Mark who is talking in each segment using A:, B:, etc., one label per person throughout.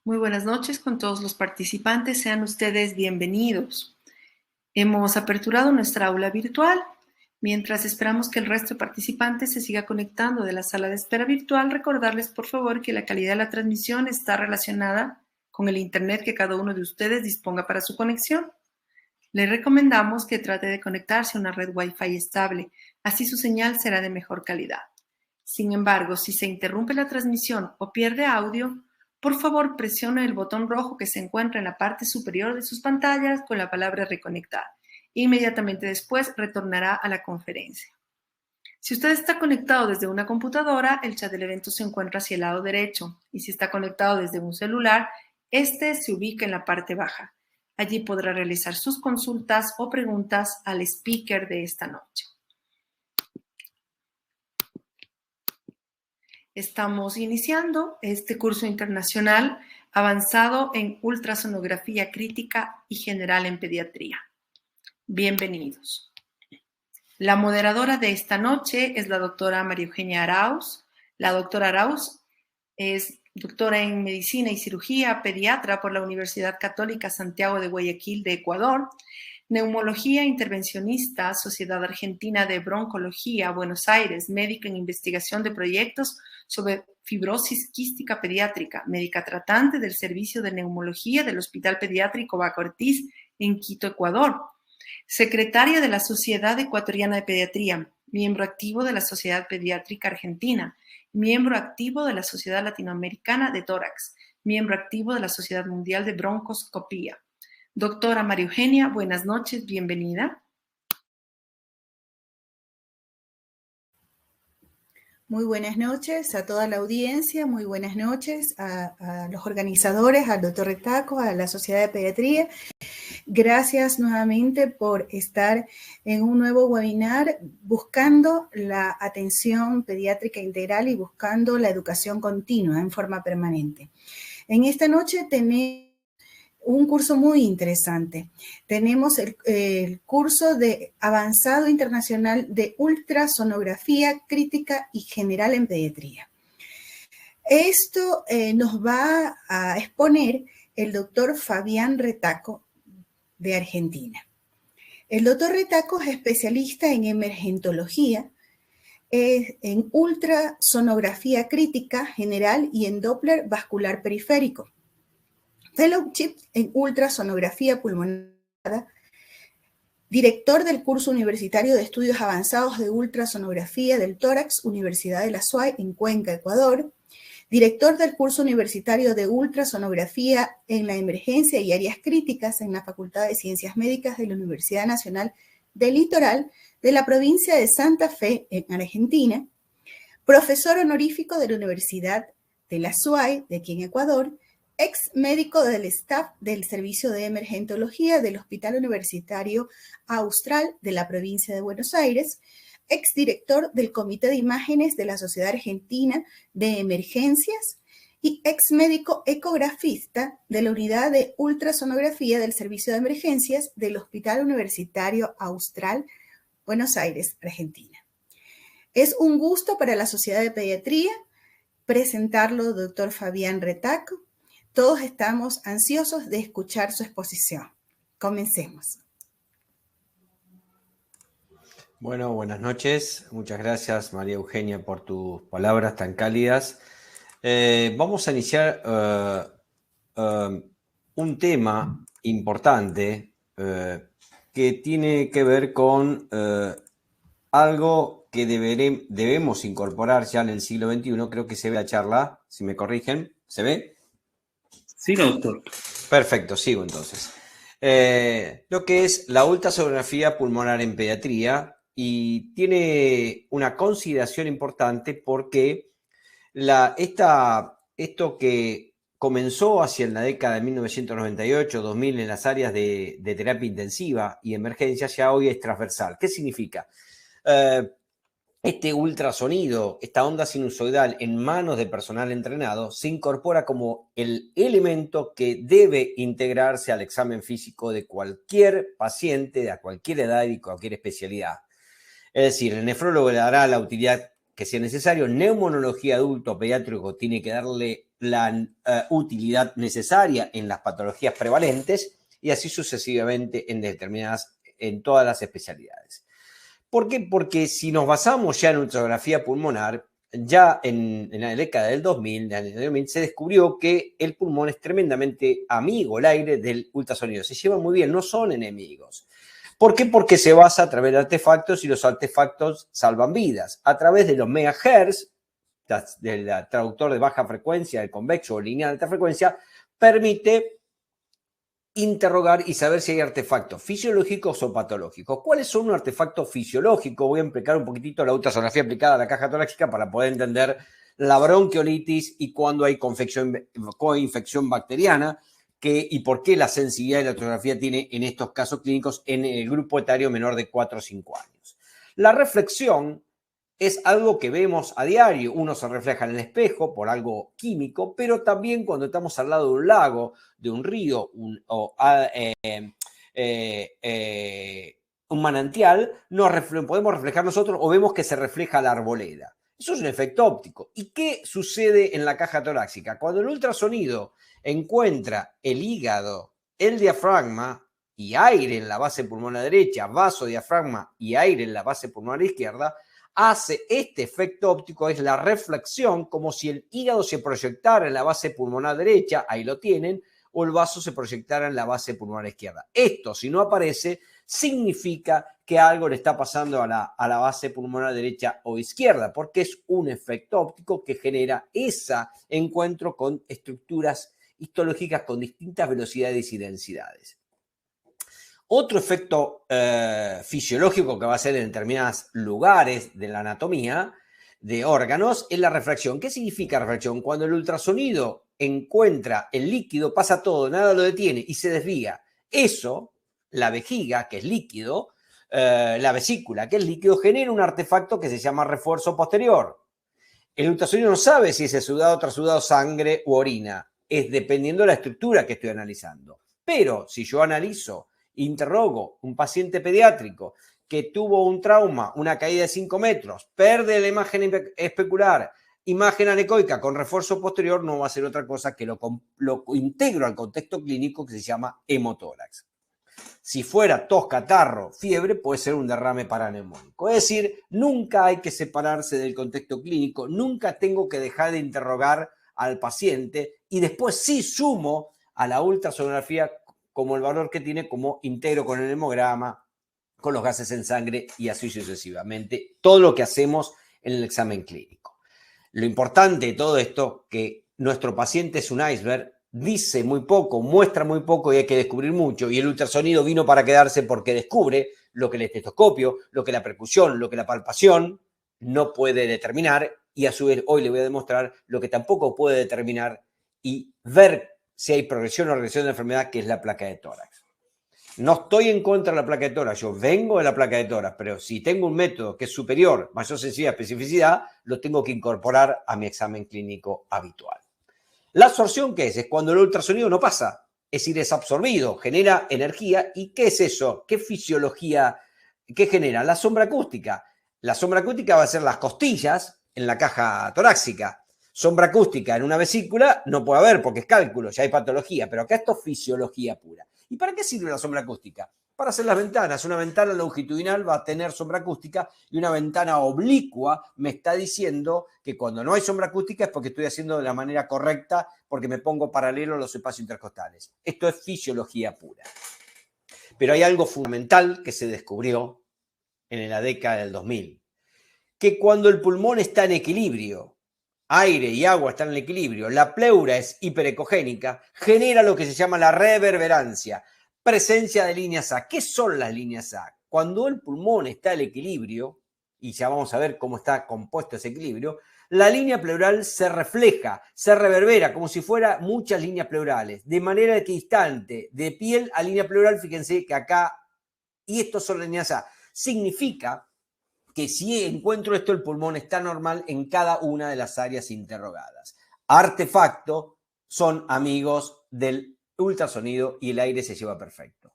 A: Muy buenas noches con todos los participantes. Sean ustedes bienvenidos. Hemos aperturado nuestra aula virtual. Mientras esperamos que el resto de participantes se siga conectando de la sala de espera virtual, recordarles por favor que la calidad de la transmisión está relacionada con el internet que cada uno de ustedes disponga para su conexión. Les recomendamos que trate de conectarse a una red Wi-Fi estable, así su señal será de mejor calidad. Sin embargo, si se interrumpe la transmisión o pierde audio, por favor presione el botón rojo que se encuentra en la parte superior de sus pantallas con la palabra reconectar. Inmediatamente después retornará a la conferencia. Si usted está conectado desde una computadora, el chat del evento se encuentra hacia el lado derecho, y si está conectado desde un celular, este se ubica en la parte baja. Allí podrá realizar sus consultas o preguntas al speaker de esta noche. Estamos iniciando este curso internacional avanzado en ultrasonografía crítica y general en pediatría. Bienvenidos. La moderadora de esta noche es la doctora María Eugenia Arauz. La doctora Arauz es doctora en Medicina y Cirugía Pediatra por la Universidad Católica Santiago de Guayaquil de Ecuador, Neumología Intervencionista, Sociedad Argentina de Broncología, Buenos Aires, médica en investigación de proyectos sobre fibrosis quística pediátrica, médica tratante del Servicio de Neumología del Hospital Pediátrico Baco Ortiz en Quito, Ecuador, secretaria de la Sociedad Ecuatoriana de Pediatría, miembro activo de la Sociedad Pediátrica Argentina, miembro activo de la Sociedad Latinoamericana de Tórax, miembro activo de la Sociedad Mundial de Broncoscopía. Doctora María Eugenia, buenas noches, bienvenida.
B: Muy buenas noches a toda la audiencia, muy buenas noches a los organizadores, al doctor Retaco, a la Sociedad de Pediatría. Gracias nuevamente por estar en un nuevo webinar buscando la atención pediátrica integral y buscando la educación continua en forma permanente. En esta noche tenemos un curso muy interesante. Tenemos el curso de avanzado internacional de ultrasonografía crítica y general en pediatría. Esto nos va a exponer el doctor Fabián Retaco de Argentina. El doctor Retaco es especialista en emergentología, en ultrasonografía crítica general y en Doppler vascular periférico. Fellowship en ultrasonografía pulmonar, director del curso universitario de estudios avanzados de ultrasonografía del tórax, Universidad de la SUAY en Cuenca, Ecuador, director del curso universitario de ultrasonografía en la emergencia y áreas críticas en la Facultad de Ciencias Médicas de la Universidad Nacional del Litoral de la provincia de Santa Fe en Argentina, profesor honorífico de la Universidad de la SUAY de aquí en Ecuador, ex médico del staff del Servicio de Emergentología del Hospital Universitario Austral de la provincia de Buenos Aires, ex director del Comité de Imágenes de la Sociedad Argentina de Emergencias y ex médico ecografista de la Unidad de Ultrasonografía del Servicio de Emergencias del Hospital Universitario Austral, Buenos Aires, Argentina. Es un gusto para la Sociedad de Pediatría presentarlo, doctor Fabián Retaco. Todos estamos ansiosos de escuchar su exposición. Comencemos.
C: Bueno, buenas noches. Muchas gracias, María Eugenia, por tus palabras tan cálidas. Vamos a iniciar un tema importante que tiene que ver con algo que debemos incorporar ya en el siglo XXI. Creo que se ve la charla, si me corrigen. ¿Se ve?
D: Sí, doctor.
C: Perfecto, sigo entonces. Lo que es la ultrasonografía pulmonar en pediatría, y tiene una consideración importante porque esto que comenzó hacia la década de 1998-2000 en las áreas de terapia intensiva y emergencia ya hoy es transversal. ¿Qué significa? Este ultrasonido, esta onda sinusoidal en manos de personal entrenado, se incorpora como el elemento que debe integrarse al examen físico de cualquier paciente, de cualquier edad y cualquier especialidad. Es decir, el nefrólogo le dará la utilidad que sea necesario. Neumonología adulto pediátrico tiene que darle la utilidad necesaria en las patologías prevalentes y así sucesivamente en todas las especialidades. ¿Por qué? Porque si nos basamos ya en ultrasonografía pulmonar, ya en la década del 2000, se descubrió que el pulmón es tremendamente amigo, el aire, del ultrasonido. Se llevan muy bien, no son enemigos. ¿Por qué? Porque se basa a través de artefactos y los artefactos salvan vidas. A través de los megahertz, del traductor de baja frecuencia, el convexo o lineal de alta frecuencia, permite interrogar y saber si hay artefactos fisiológicos o patológicos. ¿Cuáles son un artefacto fisiológico? Voy a explicar un poquitito la ultrasonografía aplicada a la caja torácica para poder entender la bronquiolitis y cuándo hay coinfección bacteriana y por qué la sensibilidad de la ultrasonografía tiene en estos casos clínicos en el grupo etario menor de 4 o 5 años. La reflexión es algo que vemos a diario. Uno se refleja en el espejo por algo químico, pero también cuando estamos al lado de un lago, de un río, un manantial, podemos reflejar nosotros o vemos que se refleja la arboleda. Eso es un efecto óptico. ¿Y qué sucede en la caja torácica? Cuando el ultrasonido encuentra el hígado, el diafragma y aire en la base pulmonar derecha, vasodiafragma y aire en la base pulmonar izquierda, hace este efecto óptico, es la reflexión, como si el hígado se proyectara en la base pulmonar derecha, ahí lo tienen, o el vaso se proyectara en la base pulmonar izquierda. Esto, si no aparece, significa que algo le está pasando a la base pulmonar derecha o izquierda, porque es un efecto óptico que genera ese encuentro con estructuras histológicas con distintas velocidades y densidades. Otro efecto fisiológico que va a ser en determinados lugares de la anatomía de órganos es la refracción. ¿Qué significa refracción? Cuando el ultrasonido encuentra el líquido, pasa todo, nada lo detiene y se desvía. Eso, la vejiga, que es líquido, la vesícula, que es líquido, genera un artefacto que se llama refuerzo posterior. El ultrasonido no sabe si ese sudado, trasudado, sangre u orina. Es dependiendo de la estructura que estoy analizando. Pero si yo analizo, interrogo un paciente pediátrico que tuvo un trauma, una caída de 5 metros, pierde la imagen especular, imagen anecoica con refuerzo posterior, no va a ser otra cosa que lo integro al contexto clínico que se llama hemotórax. Si fuera tos, catarro, fiebre, puede ser un derrame paraneumónico. Es decir, nunca hay que separarse del contexto clínico, nunca tengo que dejar de interrogar al paciente y después sí sumo a la ultrasonografía como el valor que tiene, como integro con el hemograma, con los gases en sangre y así sucesivamente, todo lo que hacemos en el examen clínico. Lo importante de todo esto, que nuestro paciente es un iceberg, dice muy poco, muestra muy poco y hay que descubrir mucho, y el ultrasonido vino para quedarse porque descubre lo que el estetoscopio, lo que la percusión, lo que la palpación no puede determinar, y a su vez hoy le voy a demostrar lo que tampoco puede determinar y ver si hay progresión o regresión de la enfermedad, que es la placa de tórax. No estoy en contra de la placa de tórax, yo vengo de la placa de tórax, pero si tengo un método que es superior, mayor sensibilidad, especificidad, lo tengo que incorporar a mi examen clínico habitual. La absorción, ¿qué es? Es cuando el ultrasonido no pasa, es decir, es absorbido, genera energía. ¿Y qué es eso? ¿Qué fisiología? ¿Qué genera? La sombra acústica. La sombra acústica va a ser las costillas en la caja torácica. Sombra acústica en una vesícula no puede haber porque es cálculo, ya hay patología, pero acá esto es fisiología pura. ¿Y para qué sirve la sombra acústica? Para hacer las ventanas. Una ventana longitudinal va a tener sombra acústica y una ventana oblicua me está diciendo que cuando no hay sombra acústica es porque estoy haciendo de la manera correcta, porque me pongo paralelo a los espacios intercostales. Esto es fisiología pura. Pero hay algo fundamental que se descubrió en la década del 2000, que cuando el pulmón está en equilibrio, aire y agua están en equilibrio, la pleura es hiperecogénica, genera lo que se llama la reverberancia, presencia de líneas A. ¿Qué son las líneas A? Cuando el pulmón está en equilibrio, y ya vamos a ver cómo está compuesto ese equilibrio, la línea pleural se refleja, se reverbera como si fuera muchas líneas pleurales, de manera equidistante, de piel a línea pleural. Fíjense que acá, y estos son líneas A, significa que si encuentro esto, el pulmón está normal en cada una de las áreas interrogadas. Artefacto son amigos del ultrasonido y el aire se lleva perfecto.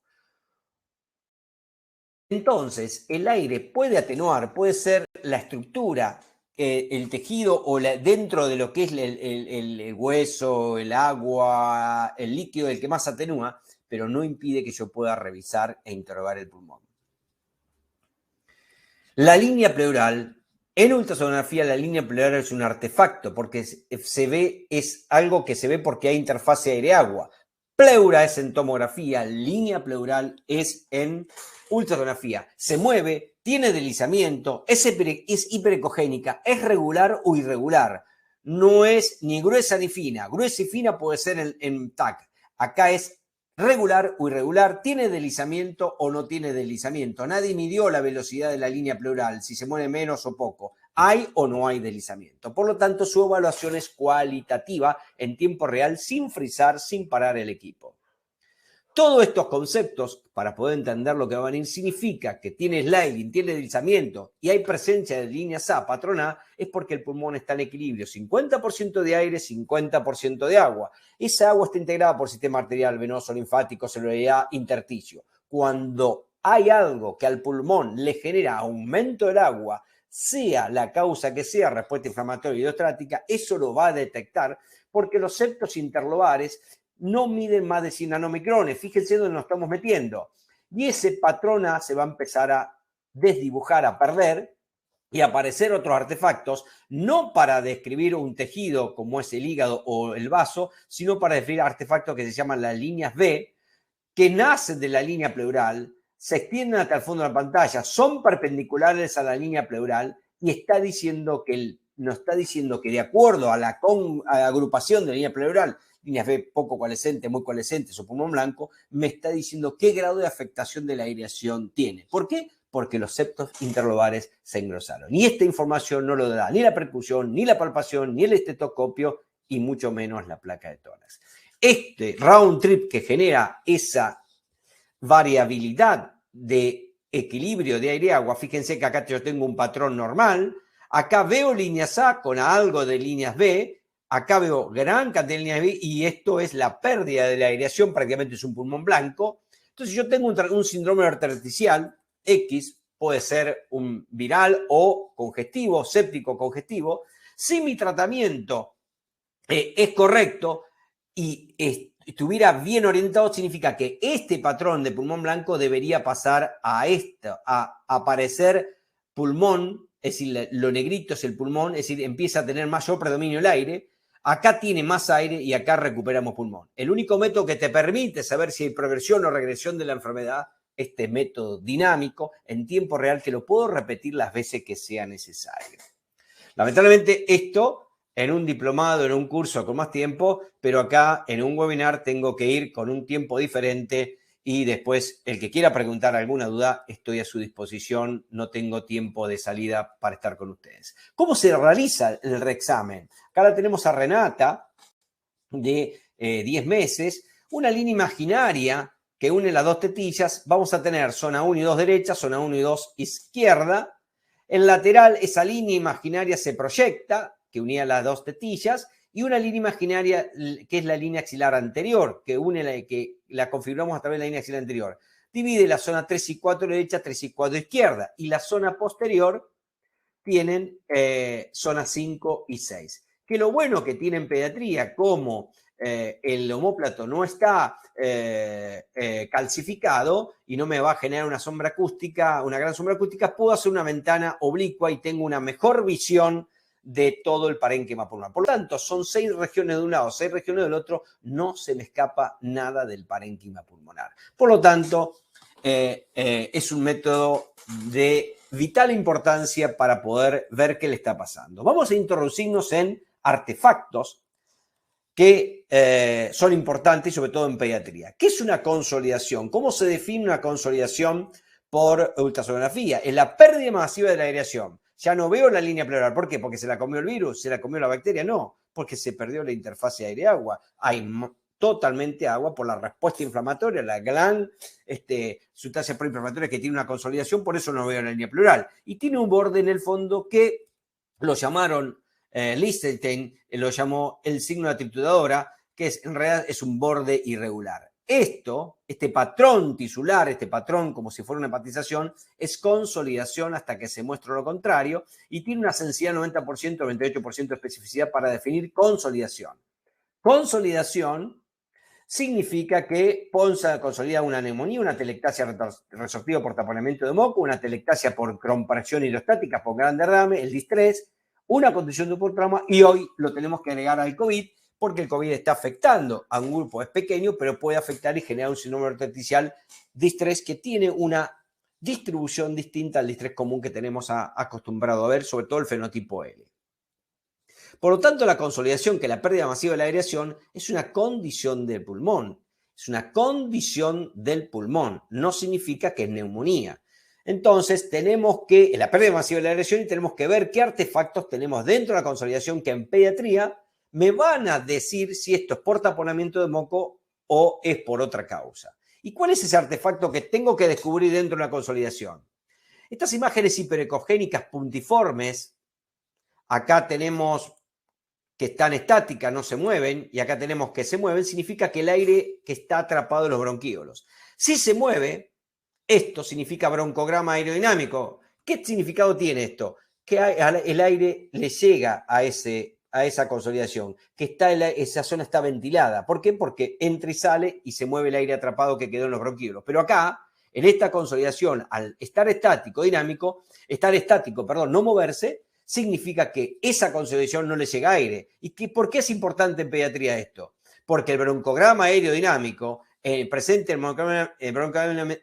C: Entonces, el aire puede atenuar, puede ser la estructura el tejido o dentro de lo que es el hueso, el agua, el líquido, el que más atenúa, pero no impide que yo pueda revisar e interrogar el pulmón. La línea pleural, en ultrasonografía la línea pleural es un artefacto porque es algo que se ve porque hay interfase aire-agua. Pleura es en tomografía, línea pleural es en ultrasonografía. Se mueve, tiene deslizamiento, es hiperecogénica, es regular o irregular. No es ni gruesa ni fina. Gruesa y fina puede ser en TAC. Acá es regular o irregular, tiene deslizamiento o no tiene deslizamiento. Nadie midió la velocidad de la línea pleural, si se mueve menos o poco. ¿Hay o no hay deslizamiento? Por lo tanto, su evaluación es cualitativa en tiempo real, sin frizar, sin parar el equipo. Todos estos conceptos, para poder entender lo que va a venir, significa que tiene sliding, tiene deslizamiento y hay presencia de líneas A, patrón A, es porque el pulmón está en equilibrio, 50% de aire, 50% de agua. Esa agua está integrada por sistema arterial, venoso, linfático, celularidad, intersticio. Cuando hay algo que al pulmón le genera aumento del agua, sea la causa que sea, respuesta inflamatoria hidrostática, eso lo va a detectar porque los septos interlobares no miden más de 100 nanomicrones. Fíjense dónde nos estamos metiendo. Y ese patrón A se va a empezar a desdibujar, a perder y aparecer otros artefactos, no para describir un tejido como es el hígado o el vaso, sino para describir artefactos que se llaman las líneas B, que nacen de la línea pleural, se extienden hasta el fondo de la pantalla, son perpendiculares a la línea pleural y está diciendo que nos está diciendo que de acuerdo a la agrupación de la línea pleural, líneas B poco coalescentes, muy coalescentes o pulmón blanco, me está diciendo qué grado de afectación de la aireación tiene. ¿Por qué? Porque los septos interlobares se engrosaron. Y esta información no lo da ni la percusión, ni la palpación, ni el estetoscopio, y mucho menos la placa de tórax. Este round trip que genera esa variabilidad de equilibrio de aire-agua, fíjense que acá yo tengo un patrón normal, acá veo líneas A con algo de líneas B, acá veo gran cantidad de líneas B y esto es la pérdida de la aireación, prácticamente es un pulmón blanco. Entonces yo tengo un síndrome arterial X, puede ser un viral o congestivo, séptico congestivo. Si mi tratamiento es correcto y estuviera bien orientado, significa que este patrón de pulmón blanco debería pasar a aparecer pulmón, es decir, lo negrito es el pulmón, es decir, empieza a tener mayor predominio el aire. Acá tiene más aire y acá recuperamos pulmón. El único método que te permite saber si hay progresión o regresión de la enfermedad, este método dinámico en tiempo real, que lo puedo repetir las veces que sea necesario. Lamentablemente esto en un diplomado, en un curso con más tiempo, pero acá en un webinar tengo que ir con un tiempo diferente y después el que quiera preguntar alguna duda, estoy a su disposición, no tengo tiempo de salida para estar con ustedes. ¿Cómo se realiza el reexamen? Acá la tenemos a Renata, de 10 meses, una línea imaginaria que une las dos tetillas. Vamos a tener zona 1 y 2 derecha, zona 1 y 2 izquierda. En lateral, esa línea imaginaria se proyecta, que unía las dos tetillas, y una línea imaginaria que es la línea axilar anterior, que la configuramos a través de la línea axilar anterior. Divide la zona 3 y 4 derecha, 3 y 4 izquierda, y la zona posterior tienen zona 5 y 6. Que lo bueno que tiene en pediatría, como el omóplato no está calcificado y no me va a generar una sombra acústica, una gran sombra acústica, puedo hacer una ventana oblicua y tengo una mejor visión de todo el parénquima pulmonar. Por lo tanto, son 6 regiones de un lado, 6 regiones del otro, no se me escapa nada del parénquima pulmonar. Por lo tanto, es un método de vital importancia para poder ver qué le está pasando. Vamos a introducirnos en artefactos que son importantes, sobre todo en pediatría. ¿Qué es una consolidación? ¿Cómo se define una consolidación por ultrasonografía? Es la pérdida masiva de la aireación. Ya no veo la línea pleural. ¿Por qué? ¿Porque se la comió el virus? ¿Se la comió la bacteria? No, porque se perdió la interfase aire-agua. Hay totalmente agua por la respuesta inflamatoria, la gran sustancia proinflamatoria que tiene una consolidación, por eso no veo la línea pleural. Y tiene un borde en el fondo que lo llamaron Lichtenstein, lo llamó el signo de la trituradora, que en realidad es un borde irregular. este patrón tisular, este patrón como si fuera una hepatización, es consolidación hasta que se muestre lo contrario y tiene una sensibilidad 90% o 98% de especificidad para definir consolidación. Consolidación significa que Ponza consolida una neumonía, una atelectasia resortiva por taponamiento de moco, una atelectasia por compresión hidrostática por gran derrame, el distrés, una condición de hipotrauma y hoy lo tenemos que agregar al COVID porque el COVID está afectando a un grupo, es pequeño, pero puede afectar y generar un síndrome intersticial distrés que tiene una distribución distinta al distrés común que tenemos acostumbrado a ver, sobre todo el fenotipo L. Por lo tanto, la consolidación, que es la pérdida masiva de la aireación, es una condición del pulmón. Es una condición del pulmón. No significa que es neumonía. Entonces, tenemos que, la pérdida masiva de la aireación, y tenemos que ver qué artefactos tenemos dentro de la consolidación que en pediatría me van a decir si esto es por taponamiento de moco o es por otra causa. ¿Y cuál es ese artefacto que tengo que descubrir dentro de la consolidación? Estas imágenes hiperecogénicas puntiformes, acá tenemos que están estáticas, no se mueven, y acá tenemos que se mueven, significa que el aire que está atrapado en los bronquíolos. Si se mueve, esto significa broncograma aerodinámico. ¿Qué significado tiene esto? Que el aire le llega a esa consolidación, que esa zona está ventilada. ¿Por qué? Porque entra y sale y se mueve el aire atrapado que quedó en los bronquíolos. Pero acá, en esta consolidación, al estar estático, no moverse, significa que esa consolidación no le llega aire. ¿Y por qué es importante en pediatría esto? Porque el broncograma aerodinámico, presente el broncograma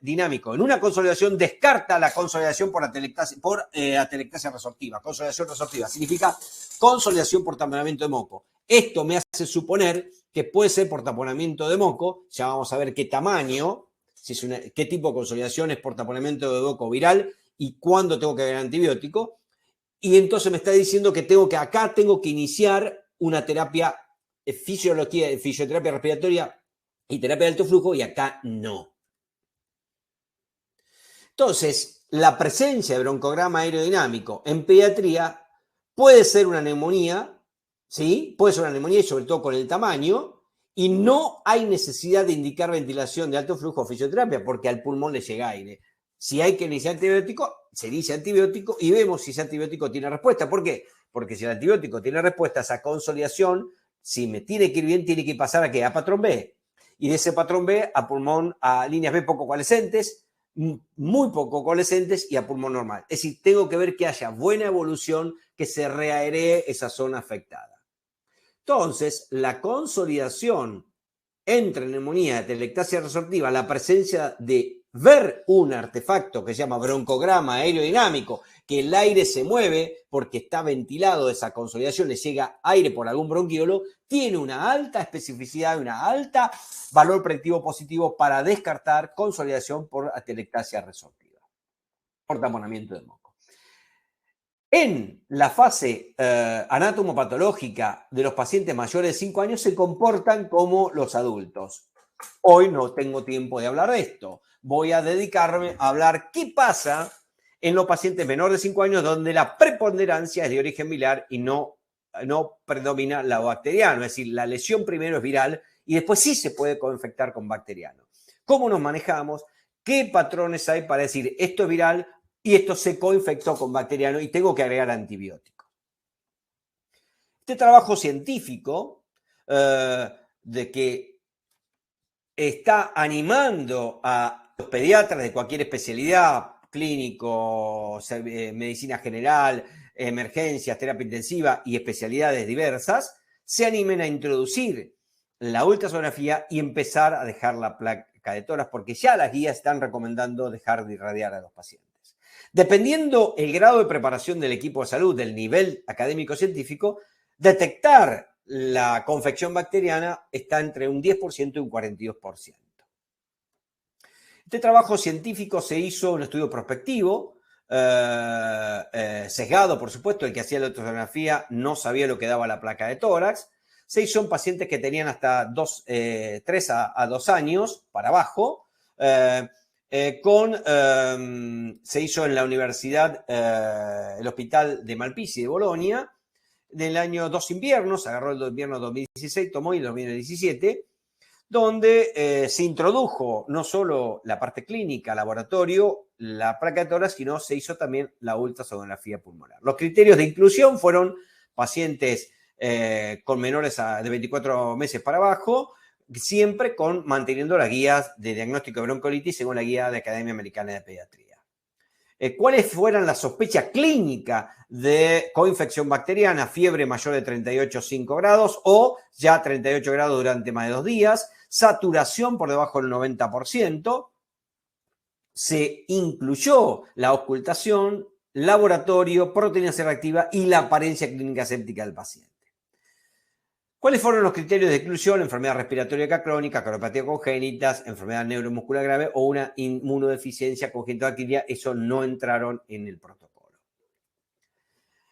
C: dinámico en una consolidación, descarta la consolidación por atelectasia resortiva. Consolidación resortiva significa consolidación por taponamiento de moco. Esto me hace suponer que puede ser por taponamiento de moco. Ya vamos a ver qué tamaño, qué tipo de consolidación es por taponamiento de moco viral y cuándo tengo que agregar antibiótico. Y entonces me está diciendo que acá tengo que iniciar una terapia, fisioterapia respiratoria y terapia de alto flujo, y acá no. Entonces, la presencia de broncograma aerodinámico en pediatría puede ser una neumonía, ¿sí? Puede ser una neumonía y sobre todo con el tamaño, y no hay necesidad de indicar ventilación de alto flujo o fisioterapia porque al pulmón le llega aire. Si hay que iniciar antibiótico, se inicia antibiótico y vemos si ese antibiótico tiene respuesta. ¿Por qué? Porque si el antibiótico tiene respuesta, esa consolidación, si me tiene que ir bien, tiene que pasar ¿a qué? A patrón B. Y de ese patrón B a pulmón, a líneas B poco coalescentes, muy poco coalescentes y a pulmón normal. Es decir, tengo que ver que haya buena evolución, que se reairee esa zona afectada. Entonces, la consolidación entre neumonía y atelectasia resortiva, la presencia de ver un artefacto que se llama broncograma aerodinámico, que el aire se mueve porque está ventilado, esa consolidación le llega aire por algún bronquiolo, tiene una alta especificidad, una alta valor predictivo positivo para descartar consolidación por atelectasia resortiva, por taponamiento de moco. En la fase anatomopatológica de los pacientes mayores de 5 años se comportan como los adultos. Hoy no tengo tiempo de hablar de esto. Voy a dedicarme a hablar qué pasa en los pacientes menores de 5 años donde la preponderancia es de origen viral y no predomina la bacteriano. Es decir, la lesión primero es viral y después sí se puede coinfectar con bacteriano. ¿Cómo nos manejamos? ¿Qué patrones hay para decir esto es viral y esto se coinfectó con bacteriano y tengo que agregar antibiótico? Este trabajo científico de que está animando a los pediatras de cualquier especialidad, clínico, medicina general, emergencias, terapia intensiva y especialidades diversas, se animen a introducir la ultrasonografía y empezar a dejar la placa de tórax, porque ya las guías están recomendando dejar de irradiar a los pacientes. Dependiendo el grado de preparación del equipo de salud, del nivel académico-científico, detectar la confección bacteriana está entre un 10% y un 42%. Este trabajo científico se hizo un estudio prospectivo, sesgado, por supuesto. El que hacía la ultrasonografía no sabía lo que daba la placa de tórax. Se hizo en pacientes que tenían hasta 3 a 2 años para abajo. Se hizo en la universidad, el hospital de Malpighi de Bolonia, del año 2 inviernos, agarró el invierno 2016, tomó y el 2017, donde se introdujo no solo la parte clínica, laboratorio, la placa de tórax, sino se hizo también la ultrasonografía pulmonar. Los criterios de inclusión fueron pacientes con menores de 24 meses para abajo, siempre manteniendo las guías de diagnóstico de broncolitis según la guía de Academia Americana de Pediatría. ¿Cuáles fueran las sospechas clínicas de coinfección bacteriana? Fiebre mayor de 38,5 grados o ya 38 grados durante más de 2 días, saturación por debajo del 90%, se incluyó la auscultación, laboratorio, proteína C reactiva y la apariencia clínica séptica del paciente. ¿Cuáles fueron los criterios de exclusión? Enfermedad respiratoria crónica, cardiopatía congénitas, enfermedad neuromuscular grave o una inmunodeficiencia congénita bacteriana. Eso no entraron en el protocolo.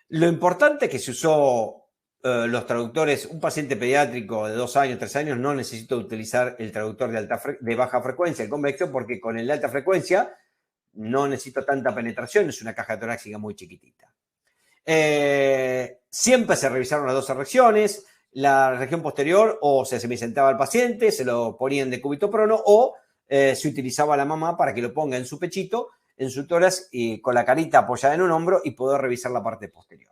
C: Lo importante es que se usó los traductores. Un paciente pediátrico de 2 años, 3 años no necesita utilizar el traductor de baja frecuencia, el convexo, porque con el de alta frecuencia no necesita tanta penetración, es una caja torácica muy chiquitita. Siempre se revisaron las 2 erecciones. La región posterior o se semisentaba al paciente, se lo ponían de cúbito prono o se utilizaba a la mamá para que lo ponga en su pechito, en su tórax, y con la carita apoyada en un hombro y poder revisar la parte posterior.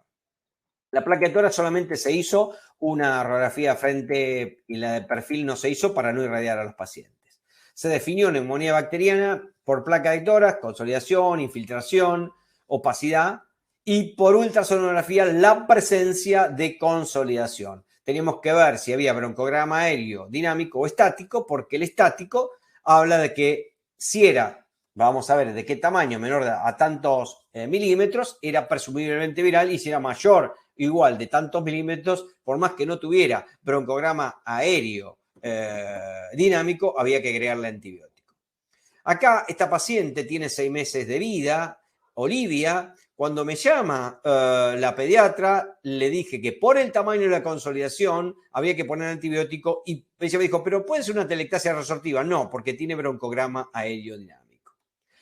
C: La placa de tórax solamente se hizo una radiografía de frente y la de perfil no se hizo para no irradiar a los pacientes. Se definió neumonía bacteriana por placa de tórax, consolidación, infiltración, opacidad y por ultrasonografía la presencia de consolidación. Teníamos que ver si había broncograma aéreo dinámico o estático, porque el estático habla de que si era, vamos a ver de qué tamaño, menor a tantos milímetros, era presumiblemente viral, y si era mayor o igual de tantos milímetros, por más que no tuviera broncograma aéreo dinámico, había que agregarle antibiótico. Acá esta paciente tiene 6 meses de vida, Olivia. Cuando me llama la pediatra, le dije que por el tamaño de la consolidación había que poner antibiótico y ella me dijo, pero ¿puede ser una telectasia resortiva? No, porque tiene broncograma aerodinámico.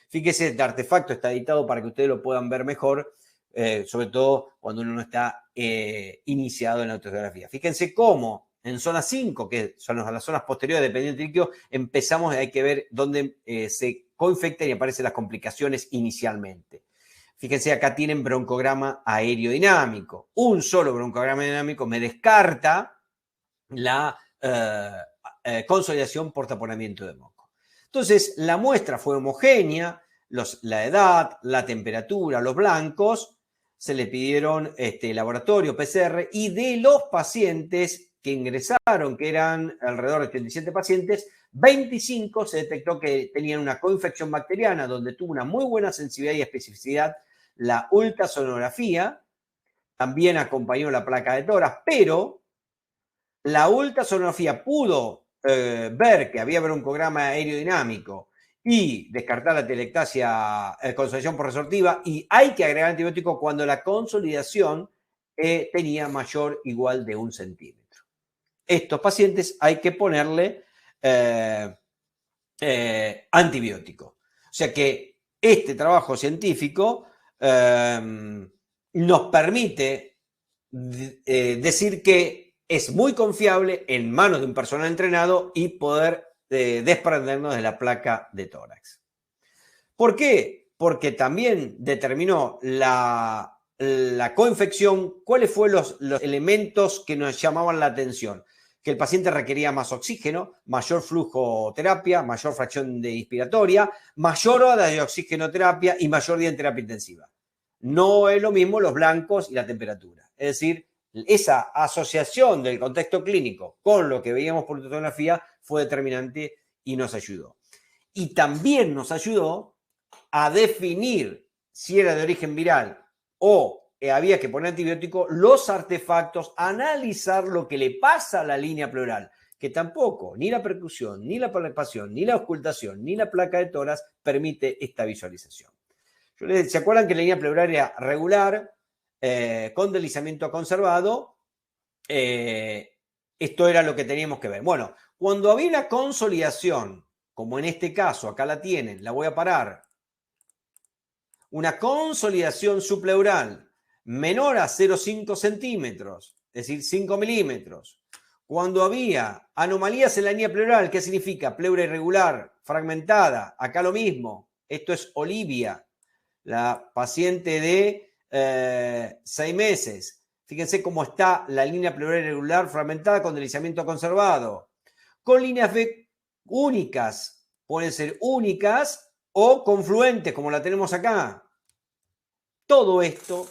C: Fíjese, este artefacto está editado para que ustedes lo puedan ver mejor, sobre todo cuando uno no está iniciado en la ultrasonografía. Fíjense cómo en zona 5, que son las zonas posteriores del pendiente líquido, empezamos, hay que ver dónde se coinfectan y aparecen las complicaciones inicialmente. Fíjense, acá tienen broncograma aerodinámico. Un solo broncograma dinámico me descarta la consolidación por taponamiento de moco. Entonces, la muestra fue homogénea, la edad, la temperatura, los blancos, se le pidieron laboratorio, PCR, y de los pacientes que ingresaron, que eran alrededor de 87 pacientes, 25 se detectó que tenían una coinfección bacteriana, donde tuvo una muy buena sensibilidad y especificidad la ultrasonografía, también acompañó la placa de tórax, pero la ultrasonografía pudo ver que había broncograma aerodinámico y descartar la telectasia, consolidación por resortiva, y hay que agregar antibiótico cuando la consolidación tenía mayor o igual de 1 centímetro. Estos pacientes hay que ponerle antibiótico. O sea que este trabajo científico nos permite decir que es muy confiable en manos de un personal entrenado y poder desprendernos de la placa de tórax. ¿Por qué? Porque también determinó la coinfección, cuáles fueron los elementos que nos llamaban la atención. Que el paciente requería más oxígeno, mayor flujo terapia, mayor fracción de inspiratoria, mayor hora de oxigenoterapia y mayor día en terapia intensiva. No es lo mismo los blancos y la temperatura. Es decir, esa asociación del contexto clínico con lo que veíamos por ultrasonografía fue determinante y nos ayudó. Y también nos ayudó a definir si era de origen viral o había que poner antibiótico, los artefactos, analizar lo que le pasa a la línea pleural, que tampoco ni la percusión, ni la palpación, ni la auscultación, ni la placa de tórax permite esta visualización. ¿Se acuerdan que la línea pleural era regular, con deslizamiento conservado? Esto era lo que teníamos que ver. Bueno, cuando había una consolidación, como en este caso, acá la tienen, la voy a parar, una consolidación subpleural menor a 0,5 centímetros, es decir, 5 milímetros, cuando había anomalías en la línea pleural, ¿qué significa? Pleura irregular, fragmentada, acá lo mismo. Esto es Olivia, la paciente de 6 meses. Fíjense cómo está la línea pleural irregular fragmentada con deslizamiento conservado. Con líneas B únicas, pueden ser únicas o confluentes, como la tenemos acá. Todo esto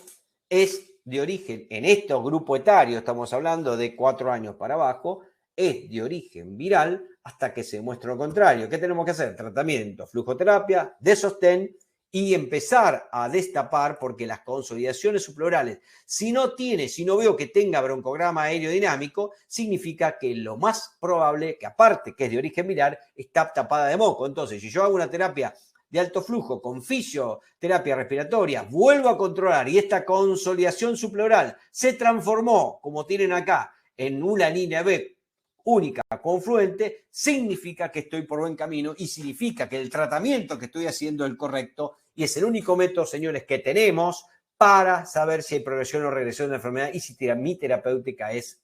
C: es de origen, en estos grupos etarios, estamos hablando de 4 años para abajo, es de origen viral hasta que se demuestre lo contrario. ¿Qué tenemos que hacer? Tratamiento, flujoterapia, de sostén y empezar a destapar, porque las consolidaciones subpleurales, si no veo que tenga broncograma aerodinámico, significa que lo más probable, que aparte que es de origen viral, está tapada de moco. Entonces, si yo hago una terapia de alto flujo con fisioterapia respiratoria, vuelvo a controlar y esta consolidación subpleural se transformó, como tienen acá, en una línea B única confluente, significa que estoy por buen camino y significa que el tratamiento que estoy haciendo es el correcto y es el único método, señores, que tenemos para saber si hay progresión o regresión de la enfermedad y si mi terapéutica es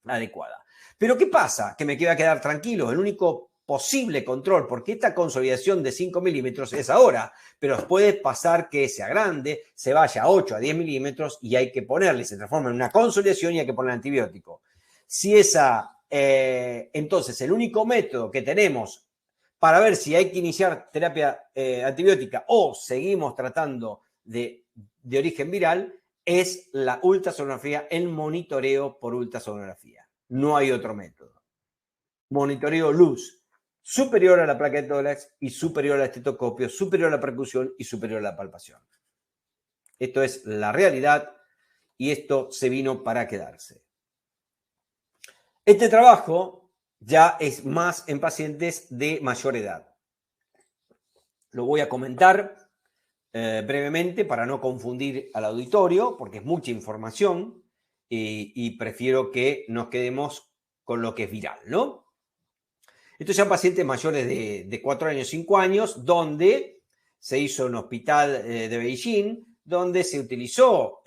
C: adecuada. Pero ¿qué pasa? Que me queda quedar tranquilo. El único posible control, porque esta consolidación de 5 milímetros es ahora, pero puede pasar que sea grande, se vaya a 8, a 10 milímetros y hay que ponerle, se transforma en una consolidación y hay que poner antibiótico. Si entonces el único método que tenemos para ver si hay que iniciar terapia antibiótica o seguimos tratando de origen viral es la ultrasonografía, el monitoreo por ultrasonografía. No hay otro método. Monitoreo luz superior a la placa de tórax y superior al estetoscopio, superior a la percusión y superior a la palpación. Esto es la realidad y esto se vino para quedarse. Este trabajo ya es más en pacientes de mayor edad. Lo voy a comentar brevemente para no confundir al auditorio, porque es mucha información y prefiero que nos quedemos con lo que es viral, ¿no? Estos son pacientes mayores de 4 años, 5 años, donde se hizo un hospital de Beijing, donde se utilizó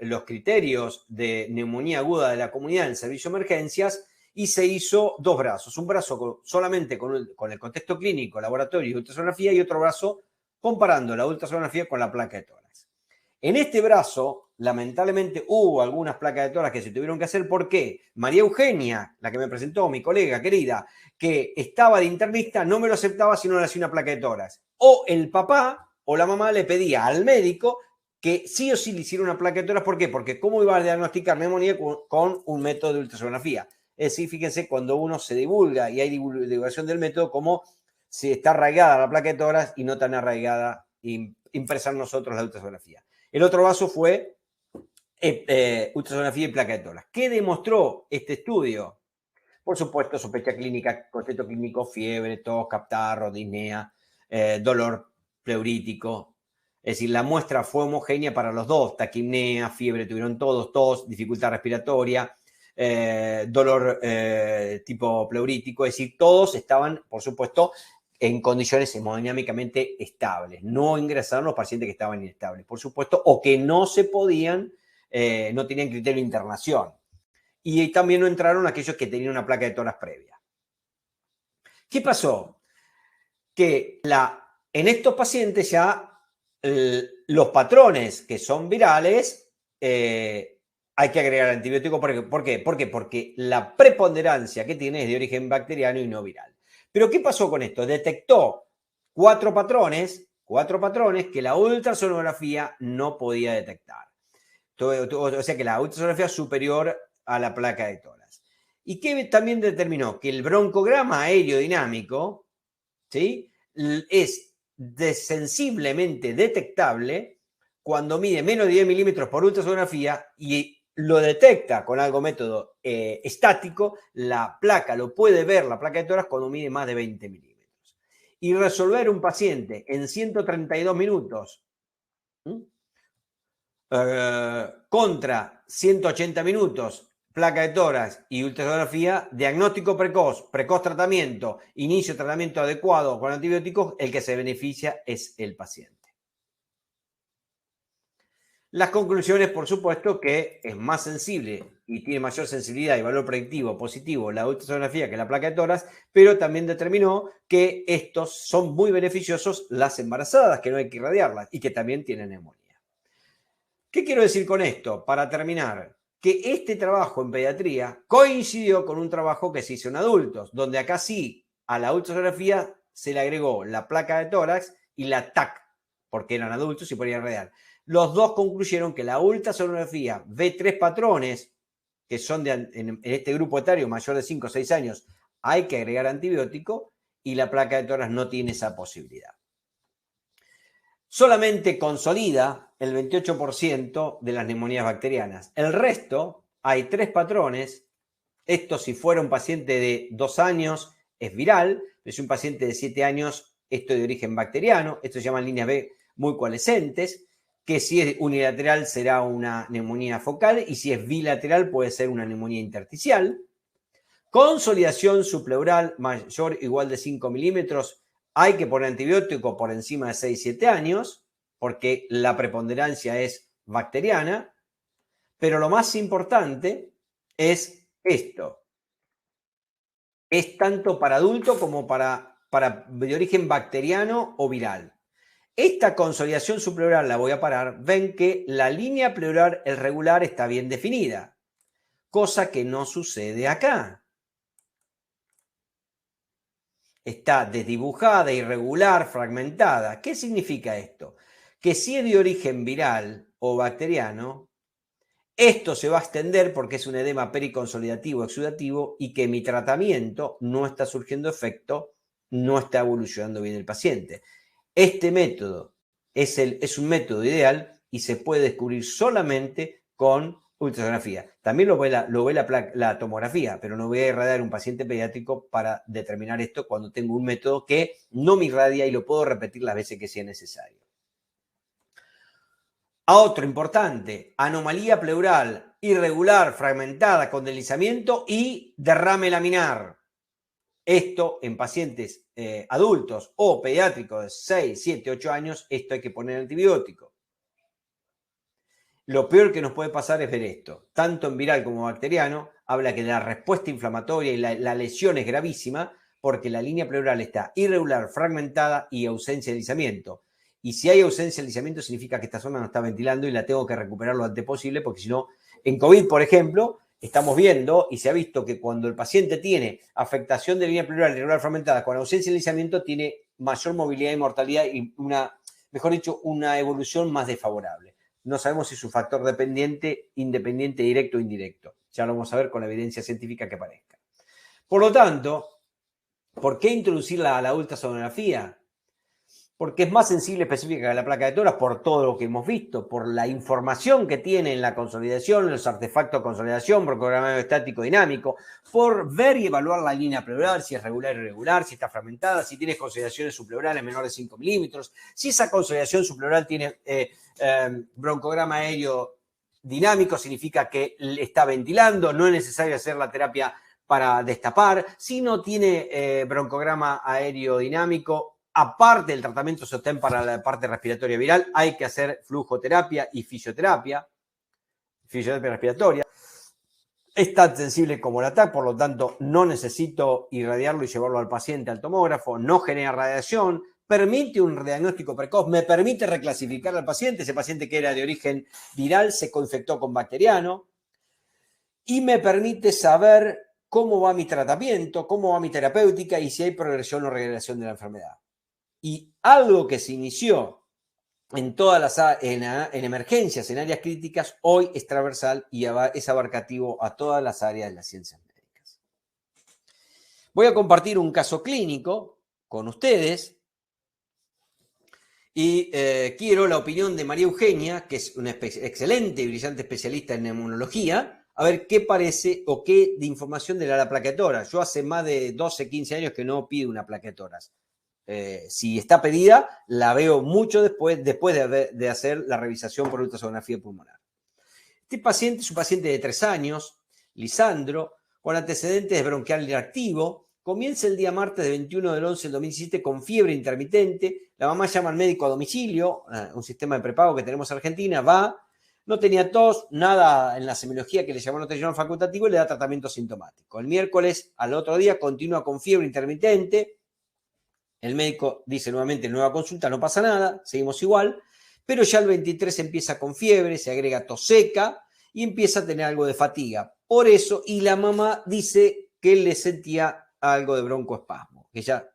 C: los criterios de neumonía aguda de la comunidad en el servicio de emergencias y se hizo 2 brazos. Un brazo solamente con el contexto clínico, laboratorio y ultrasonografía y otro brazo comparando la ultrasonografía con la placa de tórax. En este brazo, lamentablemente, hubo algunas placas de tórax que se tuvieron que hacer. ¿Por qué? María Eugenia, la que me presentó, mi colega querida, que estaba de internista, no me lo aceptaba si no le hacía una placa de tórax. O el papá o la mamá le pedía al médico que sí o sí le hiciera una placa de tórax. ¿Por qué? Porque ¿cómo iba a diagnosticar neumonía con un método de ultrasonografía? Es decir, fíjense, cuando uno se divulga y hay divulgación del método, como si está arraigada la placa de tórax y no tan arraigada, impresa en nosotros la ultrasonografía. El otro vaso fue ultrasonografía y placa de tórax. ¿Qué demostró este estudio? Por supuesto, sospecha clínica, contexto clínico, fiebre, tos, catarro, disnea, dolor pleurítico. Es decir, la muestra fue homogénea para los dos. Taquipnea, fiebre tuvieron todos, tos, dificultad respiratoria, dolor tipo pleurítico. Es decir, todos estaban, por supuesto, en condiciones hemodinámicamente estables. No ingresaron los pacientes que estaban inestables, por supuesto, o que no se podían, no tenían criterio de internación. Y también no entraron aquellos que tenían una placa de tórax previa. ¿Qué pasó? Que en estos pacientes ya los patrones que son virales hay que agregar antibiótico. ¿Por qué? Porque la preponderancia que tiene es de origen bacteriano y no viral. Pero ¿qué pasó con esto? Detectó 4 patrones que la ultrasonografía no podía detectar. O sea que la ultrasonografía superior a la placa de tórax. ¿Y qué también determinó? Que el broncograma aerodinámico, ¿sí?, es sensiblemente detectable cuando mide menos de 10 milímetros por ultrasonografía y lo detecta con algo método estático. La placa lo puede ver, la placa de tórax, cuando mide más de 20 milímetros. Y resolver un paciente en 132 minutos contra 180 minutos, placa de tórax y ultrasonografía, diagnóstico precoz tratamiento, inicio de tratamiento adecuado con antibióticos, el que se beneficia es el paciente. Las conclusiones, por supuesto, que es más sensible y tiene mayor sensibilidad y valor predictivo positivo la ultrasonografía que la placa de tórax, pero también determinó que estos son muy beneficiosos las embarazadas, que no hay que irradiarlas y que también tienen neumonía. ¿Qué quiero decir con esto? Para terminar, que este trabajo en pediatría coincidió con un trabajo que se hizo en adultos, donde acá sí, a la ultrasonografía se le agregó la placa de tórax y la TAC, porque eran adultos y podían irradiar. Los dos concluyeron que la ultrasonografía ve 3 patrones, que son en este grupo etario mayor de 5 o 6 años, hay que agregar antibiótico y la placa de tórax no tiene esa posibilidad. Solamente consolida el 28% de las neumonías bacterianas. El resto, hay 3 patrones. Esto, si fuera un paciente de 2 años, es viral. Si es un paciente de 7 años, esto es de origen bacteriano. Esto se llaman líneas B muy coalescentes, que si es unilateral será una neumonía focal y si es bilateral puede ser una neumonía intersticial. Consolidación subpleural mayor o igual de 5 milímetros. Hay que poner antibiótico por encima de 6-7 años porque la preponderancia es bacteriana. Pero lo más importante es esto. Es tanto para adulto como para de origen bacteriano o viral. Esta consolidación subpleural la voy a parar. Ven que la línea pleural regular está bien definida, cosa que no sucede acá. Está desdibujada, irregular, fragmentada. ¿Qué significa esto? Que si es de origen viral o bacteriano, esto se va a extender porque es un edema periconsolidativo exudativo y que mi tratamiento no está surgiendo efecto, no está evolucionando bien el paciente. Este método es un método ideal y se puede descubrir solamente con ultrasonografía. También lo ve la tomografía, pero no voy a irradiar un paciente pediátrico para determinar esto cuando tengo un método que no me irradia y lo puedo repetir las veces que sea necesario. Otro importante, anomalía pleural irregular, fragmentada, con deslizamiento y derrame laminar. Esto en pacientes adultos o pediátricos de 6, 7, 8 años, esto hay que poner antibiótico. Lo peor que nos puede pasar es ver esto. Tanto en viral como bacteriano, habla que la respuesta inflamatoria y la lesión es gravísima porque la línea pleural está irregular, fragmentada y ausencia de deslizamiento. Y si hay ausencia de deslizamiento significa que esta zona no está ventilando y la tengo que recuperar lo antes posible porque si no, en COVID, por ejemplo, estamos viendo y se ha visto que cuando el paciente tiene afectación de línea pleural irregular fragmentada con ausencia de deslizamiento, tiene mayor movilidad y mortalidad y mejor dicho, una evolución más desfavorable. No sabemos si es un factor dependiente, independiente, directo o indirecto. Ya lo vamos a ver con la evidencia científica que aparezca. Por lo tanto, ¿por qué introducir la ultrasonografía? Porque es más sensible específica que la placa de tórax por todo lo que hemos visto, por la información que tiene en la consolidación, en los artefactos de consolidación, por programa estático dinámico, por ver y evaluar la línea pleural, si es regular o irregular, si está fragmentada, si tiene consolidaciones subpleurales menores de 5 milímetros, si esa consolidación subpleural tiene broncograma aéreo dinámico, significa que está ventilando, no es necesario hacer la terapia para destapar, si no tiene broncograma aéreo dinámico, aparte del tratamiento sostén para la parte respiratoria viral, hay que hacer flujoterapia y fisioterapia respiratoria. Es tan sensible como la TAC, por lo tanto, no necesito irradiarlo y llevarlo al paciente al tomógrafo, no genera radiación, permite un diagnóstico precoz, me permite reclasificar al paciente, ese paciente que era de origen viral se coinfectó con bacteriano, y me permite saber cómo va mi tratamiento, cómo va mi terapéutica y si hay progresión o regresión de la enfermedad. Y algo que se inició en emergencias, en áreas críticas, hoy es transversal y es abarcativo a todas las áreas de las ciencias médicas. Voy a compartir un caso clínico con ustedes y quiero la opinión de María Eugenia, que es una excelente y brillante especialista en neumonología, a ver qué parece o qué de información de la placa de tórax. Yo hace más de 12, 15 años que no pido una placa de tórax. Si está pedida, la veo mucho después de hacer la revisación por ultrasonografía pulmonar. Este paciente es un paciente de 3 años, Lisandro, con antecedentes de bronquial activo. Comienza el día martes de 21 del 11 del 2017 con fiebre intermitente. La mamá llama al médico a domicilio, un sistema de prepago que tenemos en Argentina, va No tenía tos, nada en la semiología que le llamó nutricional facultativo y le da tratamiento sintomático. El miércoles, al otro día, continúa con fiebre intermitente. El médico dice nuevamente, nueva consulta, no pasa nada, seguimos igual. Pero ya el 23 empieza con fiebre, se agrega tos seca y empieza a tener algo de fatiga. Por eso, y la mamá dice que le sentía algo de broncoespasmo, que ya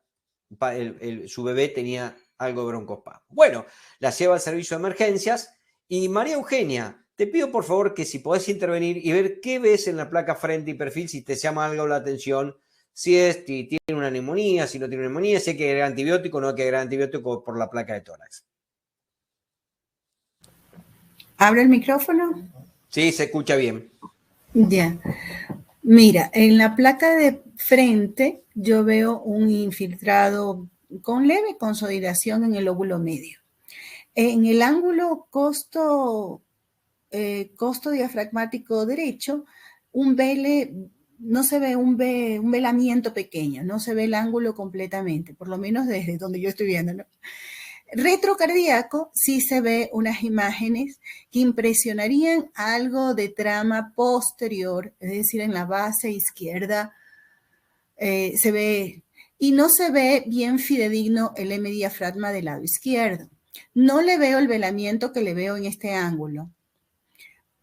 C: su bebé tenía algo de broncoespasmo. Bueno, la lleva al servicio de emergencias y María Eugenia, te pido por favor que si podés intervenir y ver qué ves en la placa frente y perfil, si te llama algo la atención, si tiene una neumonía, si no tiene neumonía, si hay que agregar antibiótico o no hay que agregar antibiótico por la placa de tórax.
B: ¿Abre el micrófono?
C: Sí, se escucha bien.
B: Ya. Mira, en la placa de frente yo veo un infiltrado con leve consolidación en el lóbulo medio. En el ángulo costo diafragmático derecho, un vele, no se ve un velamiento pequeño, no se ve el ángulo completamente, por lo menos desde donde yo estoy viendo, ¿no? Retrocardíaco sí se ve unas imágenes que impresionarían algo de trama posterior, es decir, en la base izquierda se ve, y no se ve bien fidedigno el M diafragma del lado izquierdo. No le veo el velamiento que le veo en este ángulo,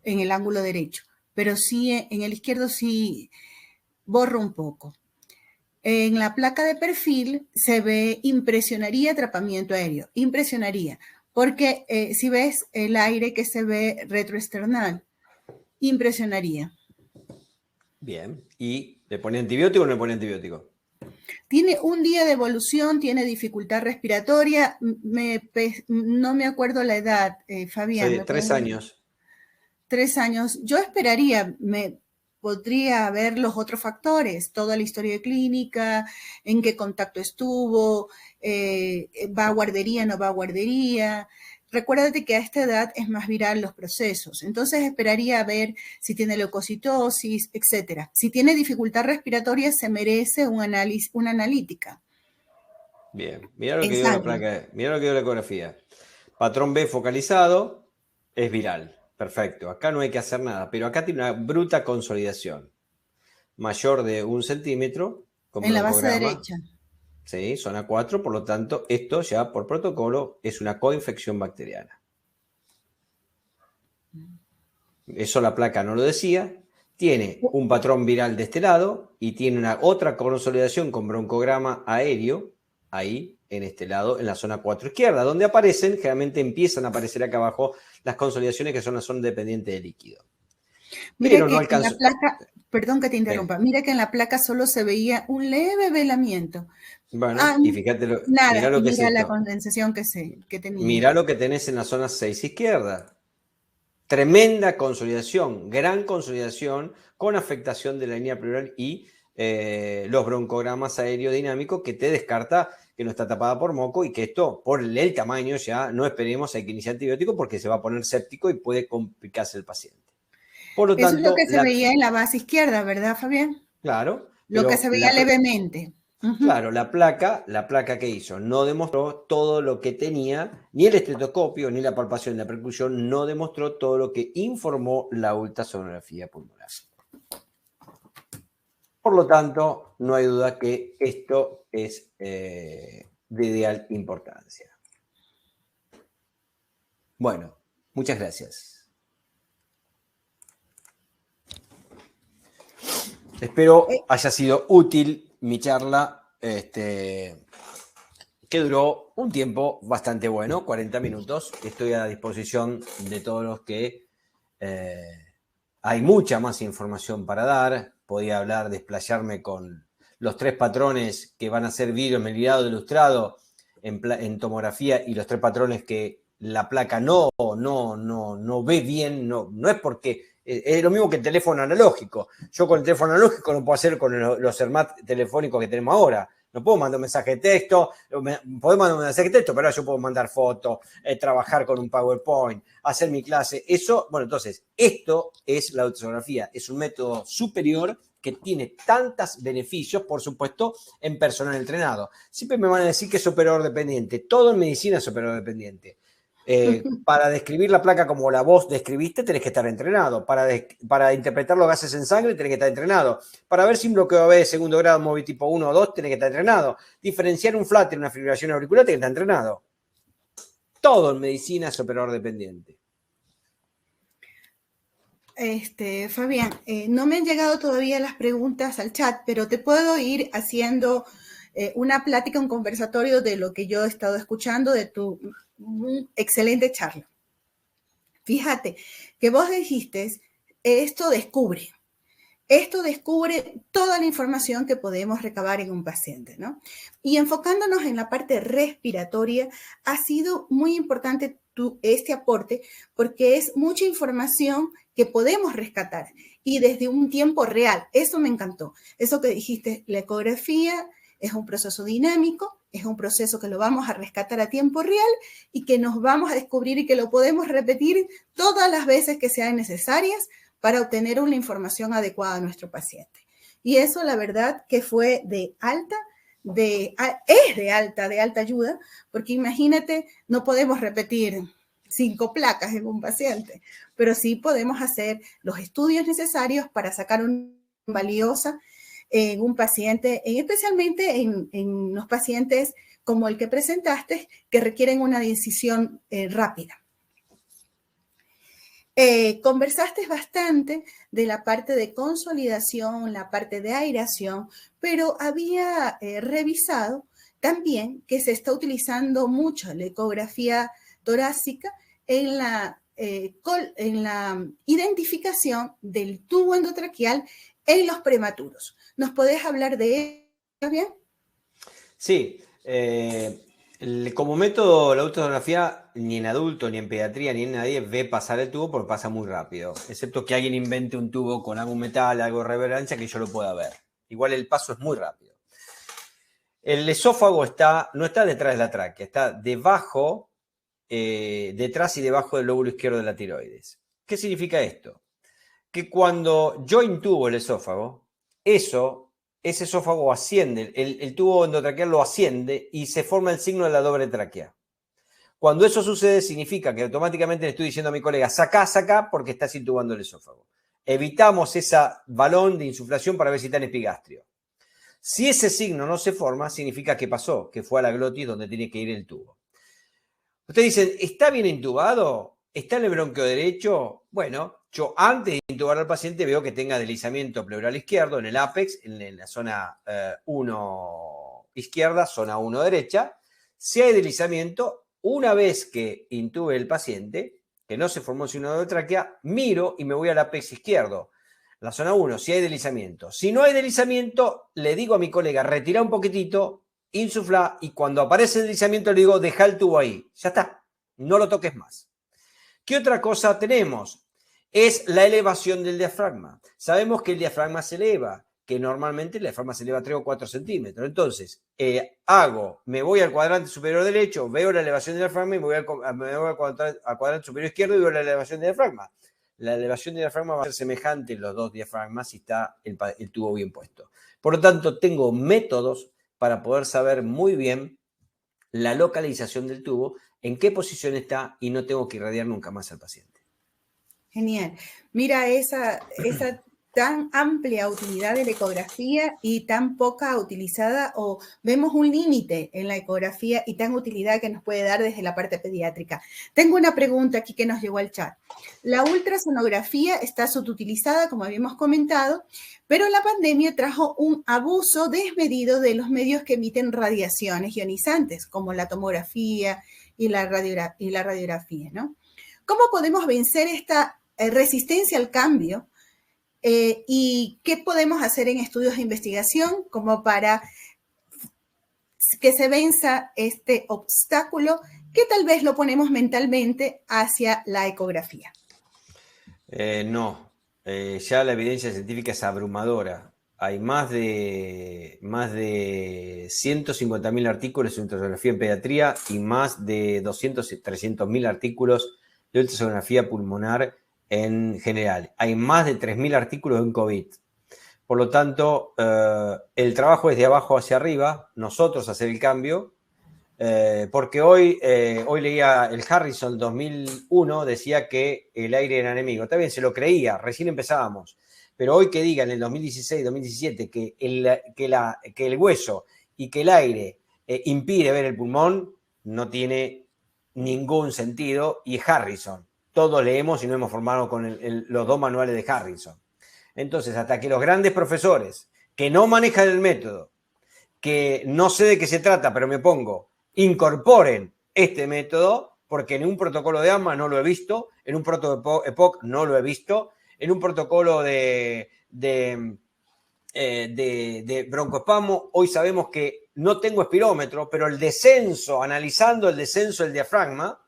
B: en el ángulo derecho, pero sí en el izquierdo sí borro un poco. En la placa de perfil se ve, impresionaría atrapamiento aéreo, impresionaría, porque si ves el aire que se ve retroesternal, impresionaría.
C: Bien, ¿y le pone antibiótico o no le pone antibiótico?
B: Tiene un día de evolución, tiene dificultad respiratoria, no me acuerdo la edad, Fabián.
C: Sí, 3 años.
B: 3 años, yo esperaría, podría ver los otros factores, toda la historia clínica, en qué contacto estuvo, va a guardería, no va a guardería. Recuérdate que a esta edad es más viral los procesos, entonces esperaría ver si tiene leucocitosis, etcétera. Si tiene dificultad respiratoria, se merece un análisis, una analítica.
C: Bien, mira lo que dio la placa, mira lo que dio la ecografía. Patrón B focalizado, es viral. Perfecto, acá no hay que hacer nada, pero acá tiene una bruta consolidación. Mayor de 1 centímetro.
B: En la base derecha.
C: Sí, zona 4, por lo tanto, esto ya por protocolo es una coinfección bacteriana. Eso la placa no lo decía. Tiene un patrón viral de este lado y tiene una otra consolidación con broncograma aéreo, ahí, en este lado, en la zona 4 izquierda, donde aparecen, generalmente empiezan a aparecer acá abajo, las consolidaciones que son la zona dependiente de líquido.
B: Mira pero que no alcanzo... en la placa, perdón que te interrumpa, mira que en la placa solo se veía un leve velamiento.
C: Bueno, y fíjate
B: nada,
C: lo que
B: mira
C: es
B: la condensación que tenía.
C: Mira lo que tenés en la zona 6 izquierda. Tremenda consolidación, gran consolidación con afectación de la línea pleural y los broncogramas aerodinámicos que te descarta que no está tapada por moco y que esto, por el tamaño, ya no esperemos, hay que iniciar antibiótico porque se va a poner séptico y puede complicarse el paciente. Por lo tanto,
B: eso es lo que se veía en la base izquierda, ¿verdad, Fabián?
C: Claro.
B: Lo que se veía levemente.
C: Claro, la placa que hizo no demostró todo lo que tenía, ni el estetoscopio, ni la palpación, ni la percusión, no demostró todo lo que informó la ultrasonografía pulmonar. Por lo tanto, no hay duda que esto es de ideal importancia. Bueno, muchas gracias. Espero haya sido útil mi charla, que duró un tiempo bastante bueno, 40 minutos. Estoy a disposición de todos los que hay mucha más información para dar. Podía hablar, desplayarme con los 3 patrones que van a ser vidrio esmerilado ilustrado en tomografía y los 3 patrones que la placa no ve bien, no es porque... Es lo mismo que el teléfono analógico. Yo con el teléfono analógico no puedo hacer con los SERMAT telefónicos que tenemos ahora. No puedo mandar un mensaje de texto, puedo mandar un mensaje de texto, pero ahora yo puedo mandar fotos, trabajar con un PowerPoint, hacer mi clase. Eso, bueno, entonces, esto es la ultrasonografía. Es un método superior que tiene tantos beneficios, por supuesto, en personal entrenado. Siempre me van a decir que es operador dependiente. Todo en medicina es operador dependiente. Para describir la placa como la vos describiste, tenés que estar entrenado. Para interpretar los gases en sangre, tenés que estar entrenado. Para ver si un bloqueo AB de segundo grado móvil tipo 1 o 2, tenés que estar entrenado. Diferenciar un flutter en una fibrilación auricular, tenés que estar entrenado. Todo en medicina es operador dependiente.
B: Fabián, no me han llegado todavía las preguntas al chat, pero te puedo ir haciendo una plática, un conversatorio de lo que yo he estado escuchando de tu excelente charla. Fíjate que vos dijiste, esto descubre toda la información que podemos recabar en un paciente, ¿no? Y enfocándonos en la parte respiratoria, ha sido muy importante este aporte porque es mucha información que podemos rescatar y desde un tiempo real. Eso me encantó. Eso que dijiste, la ecografía es un proceso dinámico, es un proceso que lo vamos a rescatar a tiempo real y que nos vamos a descubrir y que lo podemos repetir todas las veces que sean necesarias para obtener una información adecuada a nuestro paciente. Y eso, la verdad, que fue de alta ayuda, porque imagínate, no podemos repetir 5 placas en un paciente, pero sí podemos hacer los estudios necesarios para sacar una valiosa en un paciente, especialmente en los pacientes como el que presentaste, que requieren una decisión rápida. Conversaste bastante de la parte de consolidación, la parte de aireación, pero había revisado también que se está utilizando mucho la ecografía torácica en la identificación del tubo endotraqueal en los prematuros. ¿Nos podés hablar de ello, bien?
C: Sí. Como método, la ultrasonografía ni en adulto, ni en pediatría, ni en nadie ve pasar el tubo porque pasa muy rápido. Excepto que alguien invente un tubo con algún metal, algo de reverencia que yo lo pueda ver. Igual el paso es muy rápido. El esófago no está detrás de la tráquea, está debajo, detrás y debajo del lóbulo izquierdo de la tiroides. ¿Qué significa esto? Que cuando yo intubo el esófago, ese esófago asciende, el tubo endotraqueal lo asciende y se forma el signo de la doble tráquea. Cuando eso sucede, significa que automáticamente le estoy diciendo a mi colega, sacá, porque estás intubando el esófago. Evitamos ese balón de insuflación para ver si está en epigastrio. Si ese signo no se forma, significa que pasó, que fue a la glotis donde tiene que ir el tubo. Ustedes dicen, ¿está bien intubado? ¿Está en el bronquio derecho? Bueno, yo antes de intubar al paciente veo que tenga deslizamiento pleural izquierdo en el ápex, en la zona 1 izquierda, zona 1 derecha. Si hay deslizamiento, una vez que intube el paciente, que no se formó signo de tráquea, miro y me voy al ápex izquierdo, la zona 1, si hay deslizamiento. Si no hay deslizamiento, le digo a mi colega, retira un poquitito, insufla, y cuando aparece el deslizamiento le digo, deja el tubo ahí. Ya está, no lo toques más. ¿Qué otra cosa tenemos? Es la elevación del diafragma. Sabemos que el diafragma se eleva, que normalmente el diafragma se eleva 3 o 4 centímetros. Entonces, me voy al cuadrante superior derecho, veo la elevación del diafragma y me voy al cuadrante superior izquierdo y veo la elevación del diafragma. La elevación del diafragma va a ser semejante en los dos diafragmas si está el tubo bien puesto. Por lo tanto, tengo métodos para poder saber muy bien la localización del tubo, en qué posición está y no tengo que irradiar nunca más al paciente.
B: Genial. Mira esa tan amplia utilidad de la ecografía y tan poca utilizada, o vemos un límite en la ecografía y tan utilidad que nos puede dar desde la parte pediátrica. Tengo una pregunta aquí que nos llegó al chat. La ultrasonografía está subutilizada, como habíamos comentado, pero la pandemia trajo un abuso desmedido de los medios que emiten radiaciones ionizantes, como la tomografía y la radiografía, ¿no? ¿Cómo podemos vencer esta resistencia al cambio? ¿Y qué podemos hacer en estudios de investigación como para que se venza este obstáculo que tal vez lo ponemos mentalmente hacia la ecografía?
C: No, ya la evidencia científica es abrumadora. Hay más de 150.000 artículos de ultrasonografía en pediatría y más de 300.000 artículos de ultrasonografía pulmonar en general. Hay más de 3.000 artículos en COVID. Por lo tanto, el trabajo es de abajo hacia arriba, nosotros hacer el cambio, Porque hoy leía el Harrison 2001, decía que el aire era enemigo. Está bien, se lo creía, recién empezábamos. Pero hoy que diga en el 2016, 2017 que el hueso y que el aire impide ver el pulmón, no tiene ningún sentido. Y Harrison, todos leemos y nos hemos formado con los 2 manuales de Harrison. Entonces, hasta que los grandes profesores que no manejan el método, que no sé de qué se trata, pero me pongo, incorporen este método, porque en un protocolo de ASMA no lo he visto, en un protocolo EPOC no lo he visto, en un protocolo de broncoespasmo, hoy sabemos que no tengo espirómetro, pero el descenso, analizando el descenso del diafragma,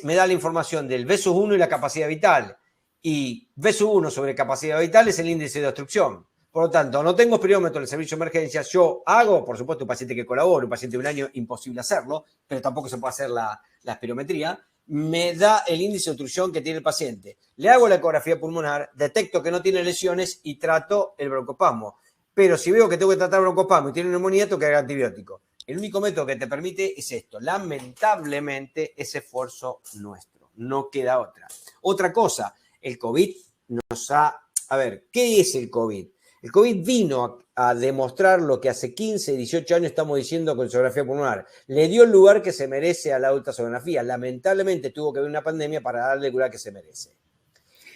C: me da la información del V1 y la capacidad vital. Y V1 sobre capacidad vital es el índice de obstrucción. Por lo tanto, no tengo espirómetro en el servicio de emergencias. Yo hago, por supuesto, un paciente que colabora, un paciente de un año, imposible hacerlo, pero tampoco se puede hacer la espirometría. Me da el índice de obstrucción que tiene el paciente. Le hago la ecografía pulmonar, detecto que no tiene lesiones y trato el broncoespasmo. Pero si veo que tengo que tratar broncoespasmo y tiene neumonía, tengo que dar antibiótico. El único método que te permite es esto. Lamentablemente, es esfuerzo nuestro. No queda otra. Otra cosa, el COVID nos ha... A ver, ¿qué es el COVID? El COVID vino a demostrar lo que hace 15, 18 años estamos diciendo con sonografía pulmonar. Le dio el lugar que se merece a la ultrasonografía. Lamentablemente tuvo que haber una pandemia para darle el lugar que se merece.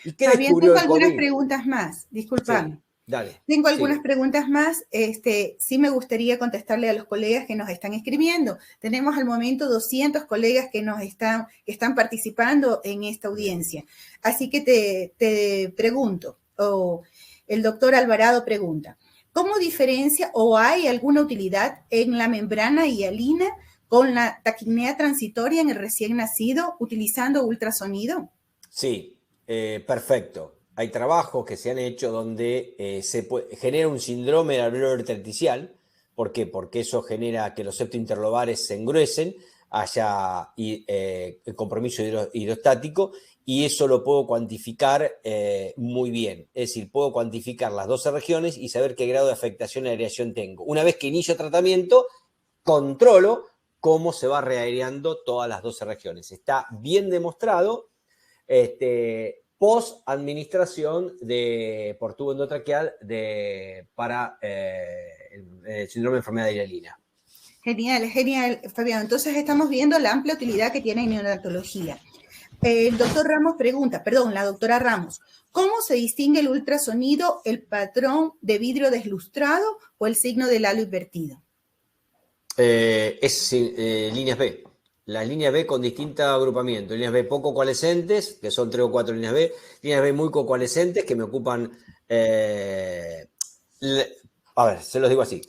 B: ¿Y qué descubrió el COVID? Tengo algunas preguntas más, disculpame.
C: Sí, dale.
B: Tengo algunas preguntas más. Sí me gustaría contestarle a los colegas que nos están escribiendo. Tenemos al momento 200 colegas que están participando en esta audiencia. Así que te pregunto, el doctor Alvarado pregunta, ¿cómo diferencia o hay alguna utilidad en la membrana hialina con la taquipnea transitoria en el recién nacido utilizando ultrasonido?
C: Sí, perfecto. Hay trabajos que se han hecho donde genera un síndrome del alveolo intersticial. ¿Por qué? Porque eso genera que los septos interlobares se engruesen, haya compromiso hidrostático, y eso lo puedo cuantificar muy bien. Es decir, puedo cuantificar las 12 regiones y saber qué grado de afectación y aireación tengo. Una vez que inicio tratamiento, controlo cómo se va reaireando todas las 12 regiones. Está bien demostrado post-administración por tubo endotraqueal para el síndrome de enfermedad de hialina.
B: Genial, genial, Fabián. Entonces estamos viendo la amplia utilidad que tiene en neonatología. El doctor Ramos pregunta, la doctora Ramos, ¿cómo se distingue el ultrasonido, el patrón de vidrio deslustrado o el signo del halo invertido?
C: Es líneas B. Las líneas B con distinto agrupamiento. Líneas B poco coalescentes, que son 3 o 4 líneas B. Líneas B muy coalescentes, que me ocupan... a ver, se los digo así.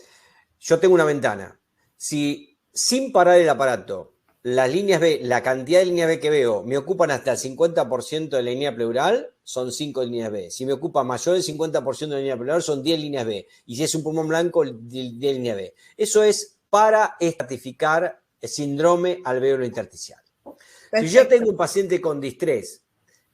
C: Yo tengo una ventana. Si sin parar el aparato, las líneas B, la cantidad de líneas B que veo, me ocupan hasta el 50% de la línea pleural, son 5 líneas B. Si me ocupa mayor del 50% de la línea pleural, son 10 líneas B. Y si es un pulmón blanco, 10 líneas B. Eso es para estratificar el síndrome alveolo intersticial. Si yo tengo un paciente con distrés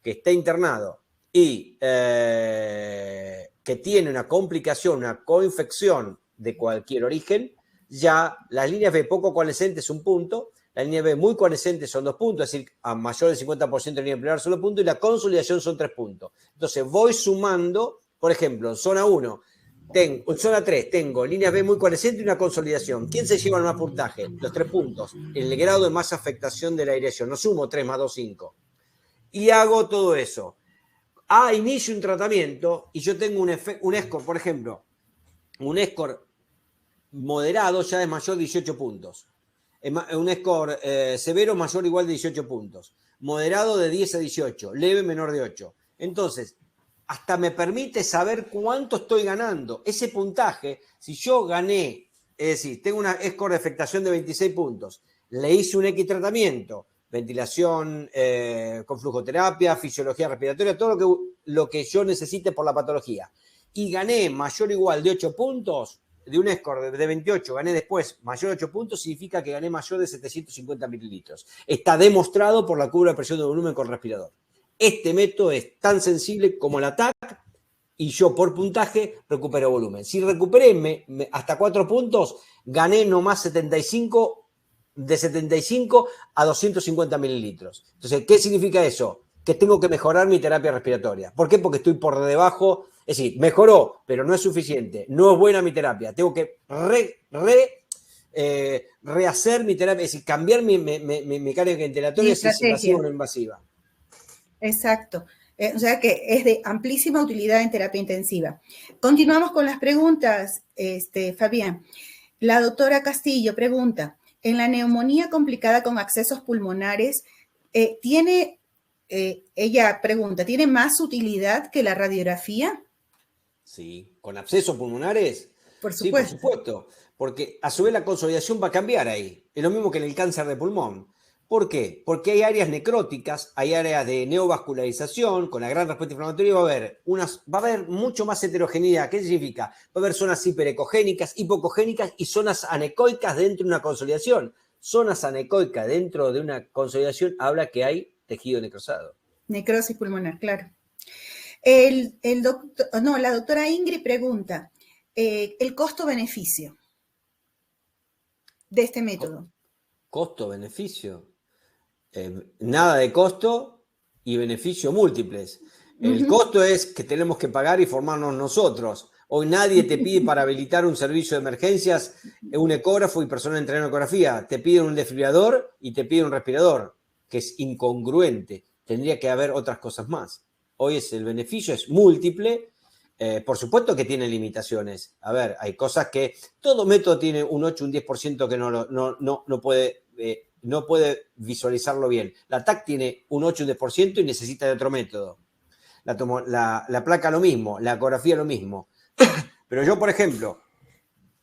C: que está internado y que tiene una complicación, una coinfección de cualquier origen, ya las líneas B poco coalescentes es un punto, las líneas B muy coalescentes son 2 puntos, es decir, a mayor del 50% de la línea pleural solo punto, y la consolidación son 3 puntos. Entonces voy sumando, por ejemplo, en zona 1, en zona 3 tengo líneas B muy coalescentes y una consolidación. ¿Quién se lleva el más puntaje? Los 3 puntos. El grado de más afectación de la aireación. No sumo 3 más 2, 5. Y hago todo eso. Inicio un tratamiento y yo tengo un score, por ejemplo, un score moderado ya es mayor de 18 puntos. Un score severo mayor o igual de 18 puntos. Moderado de 10 a 18. Leve menor de 8. Entonces, hasta me permite saber cuánto estoy ganando. Ese puntaje, si yo gané, es decir, tengo una score de afectación de 26 puntos, le hice un X tratamiento, ventilación con flujoterapia, fisiología respiratoria, todo lo que yo necesite por la patología, y gané mayor o igual de 8 puntos, de un score de 28, gané después mayor de 8 puntos, significa que gané mayor de 750 mililitros. Está demostrado por la curva de presión de volumen con respirador. Este método es tan sensible como el ATAC y yo por puntaje recupero volumen. Si recuperé hasta 4 puntos, gané nomás 75 de 75 a 250 mililitros. Entonces, ¿qué significa eso? Que tengo que mejorar mi terapia respiratoria. ¿Por qué? Porque estoy por debajo, es decir, mejoró, pero no es suficiente, no es buena mi terapia. Tengo que rehacer mi terapia, es decir, cambiar mi mecánica ventilatoria si es invasiva o no invasiva.
B: Exacto. O sea que es de amplísima utilidad en terapia intensiva. Continuamos con las preguntas, Fabián. La doctora Castillo pregunta, en la neumonía complicada con accesos pulmonares, ella pregunta, ¿tiene más utilidad que la radiografía?
C: Sí, con abscesos pulmonares.
B: Por supuesto.
C: Sí, por supuesto, porque a su vez la consolidación va a cambiar ahí. Es lo mismo que en el cáncer de pulmón. ¿Por qué? Porque hay áreas necróticas, hay áreas de neovascularización, con la gran respuesta inflamatoria va a haber mucho más heterogeneidad. ¿Qué significa? Va a haber zonas hiperecogénicas, hipocogénicas y zonas anecoicas dentro de una consolidación. Zonas anecoicas dentro de una consolidación habla que hay tejido necrosado.
B: Necrosis pulmonar, claro. La doctora Ingrid pregunta, el costo-beneficio de este método.
C: ¿Costo-beneficio? Nada de costo y beneficio múltiples. El costo es que tenemos que pagar y formarnos nosotros. Hoy nadie te pide para habilitar un servicio de emergencias un ecógrafo y personal entrenado en ecografía. Te piden un desfibrilador y te piden un respirador, que es incongruente. Tendría que haber otras cosas más. Hoy el beneficio es múltiple. Por supuesto que tiene limitaciones. A ver, hay cosas que todo método tiene un 8, un 10% que no puede visualizarlo bien. La TAC tiene un 8, un 10% y necesita de otro método. La placa lo mismo, la ecografía lo mismo. Pero yo, por ejemplo,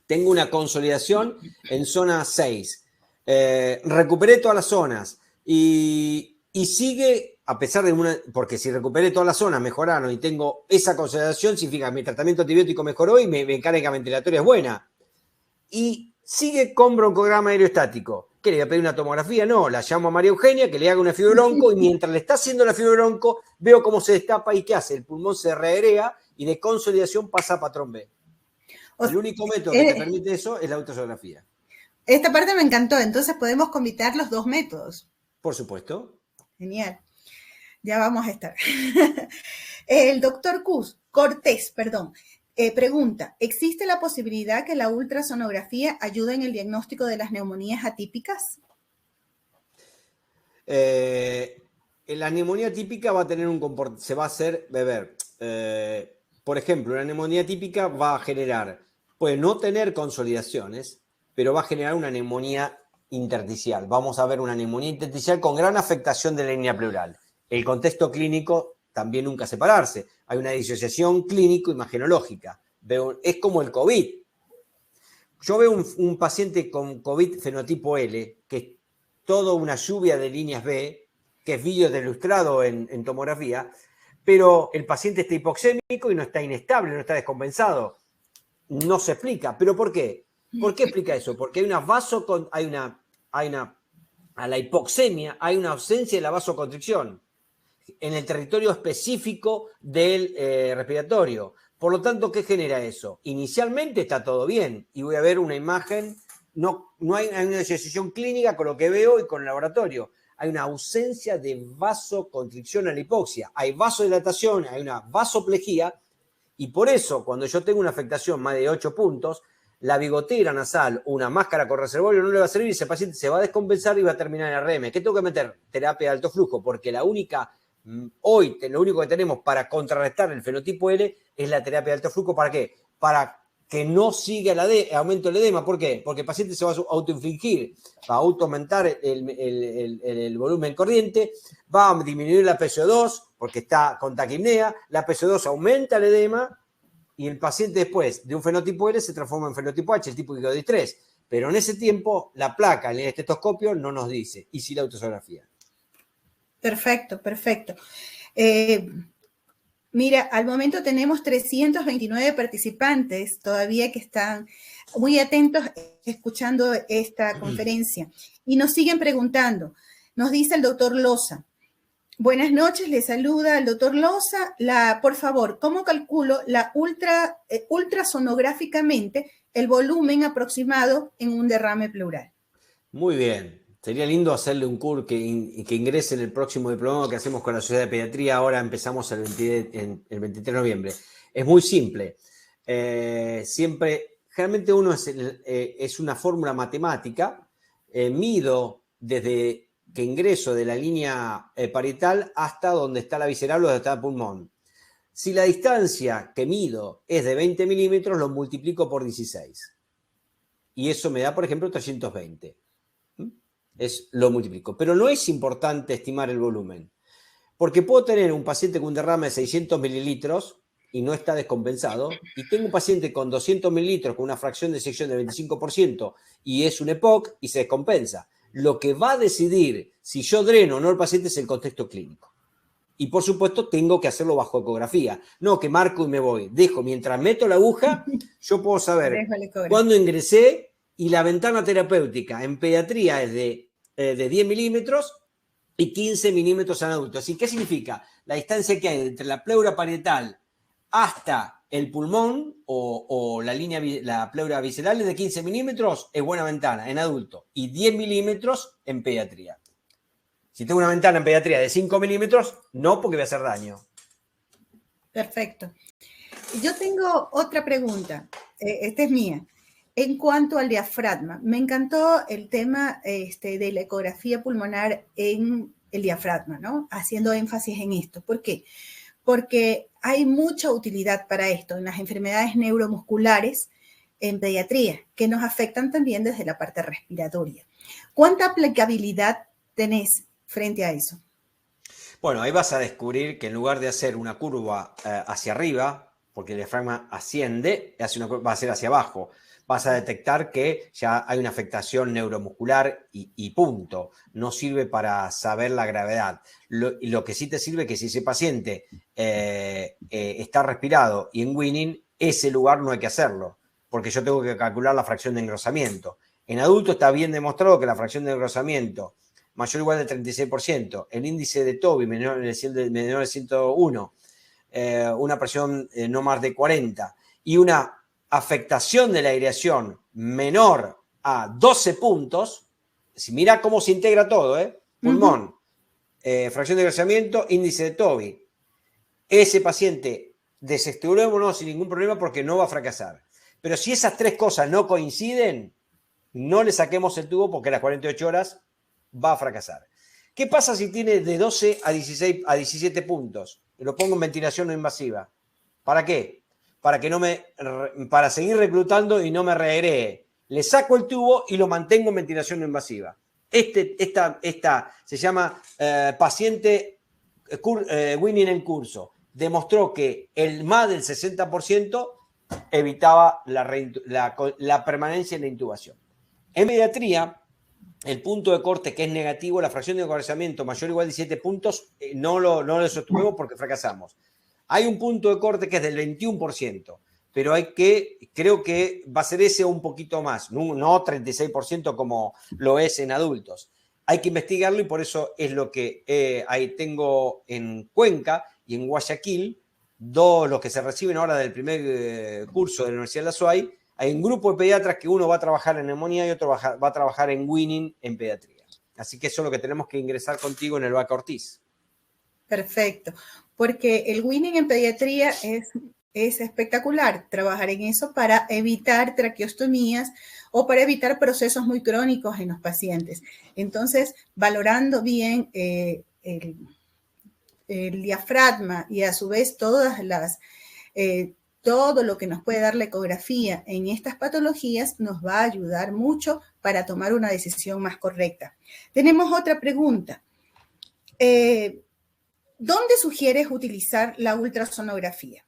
C: tengo una consolidación en zona 6. Recuperé todas las zonas y sigue, a pesar de porque si recuperé todas las zonas, mejoraron y tengo esa consolidación, significa que mi tratamiento antibiótico mejoró y mi mecánica ventilatoria es buena. Y sigue con broncograma aeroestático. ¿Qué le voy a pedir una tomografía? No, la llamo a María Eugenia que le haga una fibrobronco y mientras le está haciendo la fibrobronco veo cómo se destapa y ¿qué hace? El pulmón se reairea y de consolidación pasa a patrón B. El único método que te permite eso es la ultrasonografía.
B: Esta parte me encantó, entonces podemos combinar los dos métodos.
C: Por supuesto.
B: Genial. Ya vamos a estar. El doctor Cortés, pregunta, ¿existe la posibilidad que la ultrasonografía ayude en el diagnóstico de las neumonías atípicas?
C: La neumonía típica va a tener se va a hacer beber. Por ejemplo, una neumonía típica va a generar, puede no tener consolidaciones, pero va a generar una neumonía intersticial. Vamos a ver una neumonía intersticial con gran afectación de la línea pleural. El contexto clínico también nunca separarse. Hay una disociación clínico-imagenológica. Es como el COVID. Yo veo un paciente con COVID fenotipo L, que es toda una lluvia de líneas B, que es vídeo ilustrado en tomografía, pero el paciente está hipoxémico y no está inestable, no está descompensado. No se explica. ¿Pero por qué? ¿Por qué explica eso? Porque a la hipoxemia hay una ausencia de la vasoconstricción en el territorio específico del respiratorio. Por lo tanto, ¿qué genera eso? Inicialmente está todo bien y voy a ver una imagen, no hay una disociación clínica con lo que veo y con el laboratorio. Hay una ausencia de vasoconstricción a la hipoxia. Hay vasodilatación, hay una vasoplejía y por eso cuando yo tengo una afectación más de 8 puntos, la bigotera nasal, una máscara con reservorio no le va a servir y ese paciente se va a descompensar y va a terminar en RM. ¿Qué tengo que meter? Terapia de alto flujo, porque hoy lo único que tenemos para contrarrestar el fenotipo L es la terapia de alto flujo. ¿Para qué? Para que no siga el aumento del edema. ¿Por qué? Porque el paciente se va a autoinfligir, va a aumentar el volumen corriente, va a disminuir la PCO2 porque está con taquipnea, la PCO2 aumenta el edema y el paciente después de un fenotipo L se transforma en fenotipo H, el tipo de distrés. Pero en ese tiempo la placa en el estetoscopio no nos dice. Y sí la ultrasonografía.
B: Perfecto. Mira, al momento tenemos 329 participantes todavía que están muy atentos escuchando esta conferencia y nos siguen preguntando. Nos dice el doctor Loza. Buenas noches, le saluda el doctor Loza. Por favor, ¿cómo calculo ultrasonográficamente el volumen aproximado en un derrame pleural?
C: Muy bien. Sería lindo hacerle un curso que ingrese en el próximo diplomado que hacemos con la Sociedad de Pediatría. Ahora empezamos el 23 de noviembre. Es muy simple. Generalmente uno es una fórmula matemática. Mido desde que ingreso de la línea parietal hasta donde está la visceral o donde está el pulmón. Si la distancia que mido es de 20 milímetros, lo multiplico por 16. Y eso me da, por ejemplo, 320. Lo multiplico. Pero no es importante estimar el volumen, porque puedo tener un paciente con un derrame de 600 mililitros y no está descompensado, y tengo un paciente con 200 mililitros con una fracción de sección del 25% y es un EPOC y se descompensa. Lo que va a decidir si yo dreno o no al paciente es el contexto clínico. Y por supuesto tengo que hacerlo bajo ecografía. No que marco y me voy. Dejo, mientras meto la aguja, yo puedo saber cuándo ingresé, y la ventana terapéutica en pediatría es de 10 milímetros y 15 milímetros en adultos. Así, ¿qué significa? La distancia que hay entre la pleura parietal hasta el pulmón o la pleura visceral es de 15 milímetros, es buena ventana en adulto, y 10 milímetros en pediatría. Si tengo una ventana en pediatría de 5 milímetros, no, porque voy a hacer daño.
B: Perfecto. Yo tengo otra pregunta. Esta es mía. En cuanto al diafragma, me encantó el tema de la ecografía pulmonar en el diafragma, ¿no? Haciendo énfasis en esto. ¿Por qué? Porque hay mucha utilidad para esto en las enfermedades neuromusculares en pediatría, que nos afectan también desde la parte respiratoria. ¿Cuánta aplicabilidad tenés frente a eso?
C: Bueno, ahí vas a descubrir que en lugar de hacer una curva hacia arriba, porque el diafragma asciende, va a ser hacia abajo. Vas a detectar que ya hay una afectación neuromuscular y punto. No sirve para saber la gravedad. Lo que sí te sirve es que si ese paciente está respirado y en Winning, ese lugar no hay que hacerlo, porque yo tengo que calcular la fracción de engrosamiento. En adulto está bien demostrado que la fracción de engrosamiento mayor o igual del 36%, el índice de Tobey menor de 101, una presión no más de 40 y una afectación de la aireación menor a 12 puntos, si mira cómo se integra todo, pulmón, fracción de engrosamiento, índice de Tobey, ese paciente desestimulémonos sin ningún problema porque no va a fracasar. Pero si esas tres cosas no coinciden, no le saquemos el tubo porque a las 48 horas va a fracasar. ¿Qué pasa si tiene de 12 a 17 puntos? Lo pongo en ventilación no invasiva. ¿Para qué? Para seguir reclutando y no me reagree. Le saco el tubo y lo mantengo en ventilación no invasiva. Esta se llama paciente Winning en curso. Demostró que el más del 60% evitaba la permanencia en la intubación. En pediatría, el punto de corte que es negativo, la fracción de engrosamiento mayor o igual a 17 puntos, no lo sostuvimos porque fracasamos. Hay un punto de corte que es del 21%, pero creo que va a ser ese un poquito más, no 36% como lo es en adultos. Hay que investigarlo y por eso es lo que ahí tengo en Cuenca y en Guayaquil, los que se reciben ahora del primer curso de la Universidad de la SUAY. Hay un grupo de pediatras que uno va a trabajar en neumonía y otro va a trabajar en Winning en pediatría. Así que eso es lo que tenemos que ingresar contigo en el Vaca Ortiz.
B: Perfecto, porque el Winning en pediatría es espectacular trabajar en eso para evitar traqueostomías o para evitar procesos muy crónicos en los pacientes. Entonces, valorando bien el diafragma y a su vez todo lo que nos puede dar la ecografía en estas patologías nos va a ayudar mucho para tomar una decisión más correcta. Tenemos otra pregunta. ¿Dónde sugieres utilizar la ultrasonografía?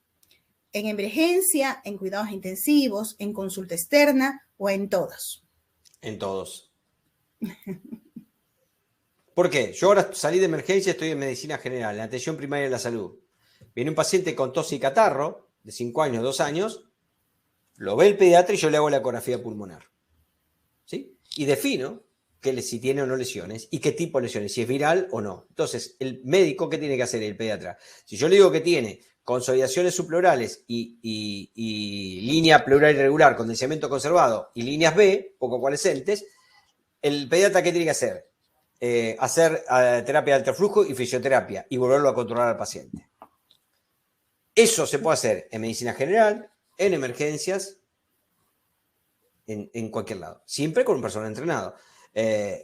B: ¿En emergencia, en cuidados intensivos, en consulta externa o en todos?
C: En todos. ¿Por qué? Yo ahora salí de emergencia, estoy en medicina general, en atención primaria de la salud. Viene un paciente con tos y catarro, de 5 años, 2 años, lo ve el pediatra y yo le hago la ecografía pulmonar. ¿Sí? Y defino si tiene o no lesiones y qué tipo de lesiones, si es viral o no. Entonces, el médico, ¿qué tiene que hacer el pediatra? Si yo le digo que tiene consolidaciones subpleurales y línea pleural irregular, condicionamiento conservado y líneas B, poco coalescentes, ¿El pediatra qué tiene que hacer? Hacer terapia de alto flujo y fisioterapia y volverlo a controlar al paciente. Eso se puede hacer en medicina general, en emergencias, en cualquier lado, siempre con un personal entrenado.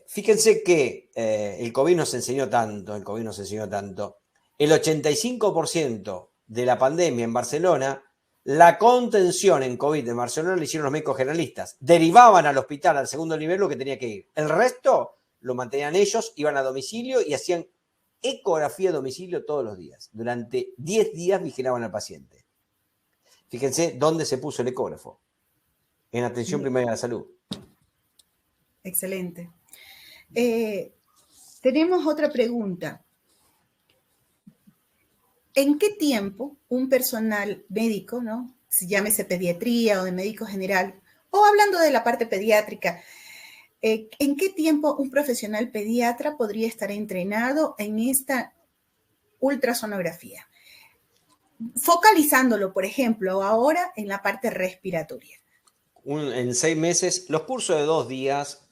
C: Fíjense que el COVID nos enseñó tanto, el 85% de la pandemia en Barcelona, la contención en COVID en Barcelona la hicieron los médicos generalistas. Derivaban al hospital al segundo nivel lo que tenía que ir. El resto lo mantenían ellos, iban a domicilio y hacían ecografía a domicilio todos los días. Durante 10 días vigilaban al paciente. Fíjense dónde se puso el ecógrafo. En atención primaria de la salud.
B: Excelente. Tenemos otra pregunta. ¿En qué tiempo un personal médico, ¿no? Si llámese pediatría o de médico general, o hablando de la parte pediátrica, ¿en qué tiempo un profesional pediatra podría estar entrenado en esta ultrasonografía? Focalizándolo, por ejemplo, ahora en la parte respiratoria.
C: En 6 meses, los cursos de 2 días,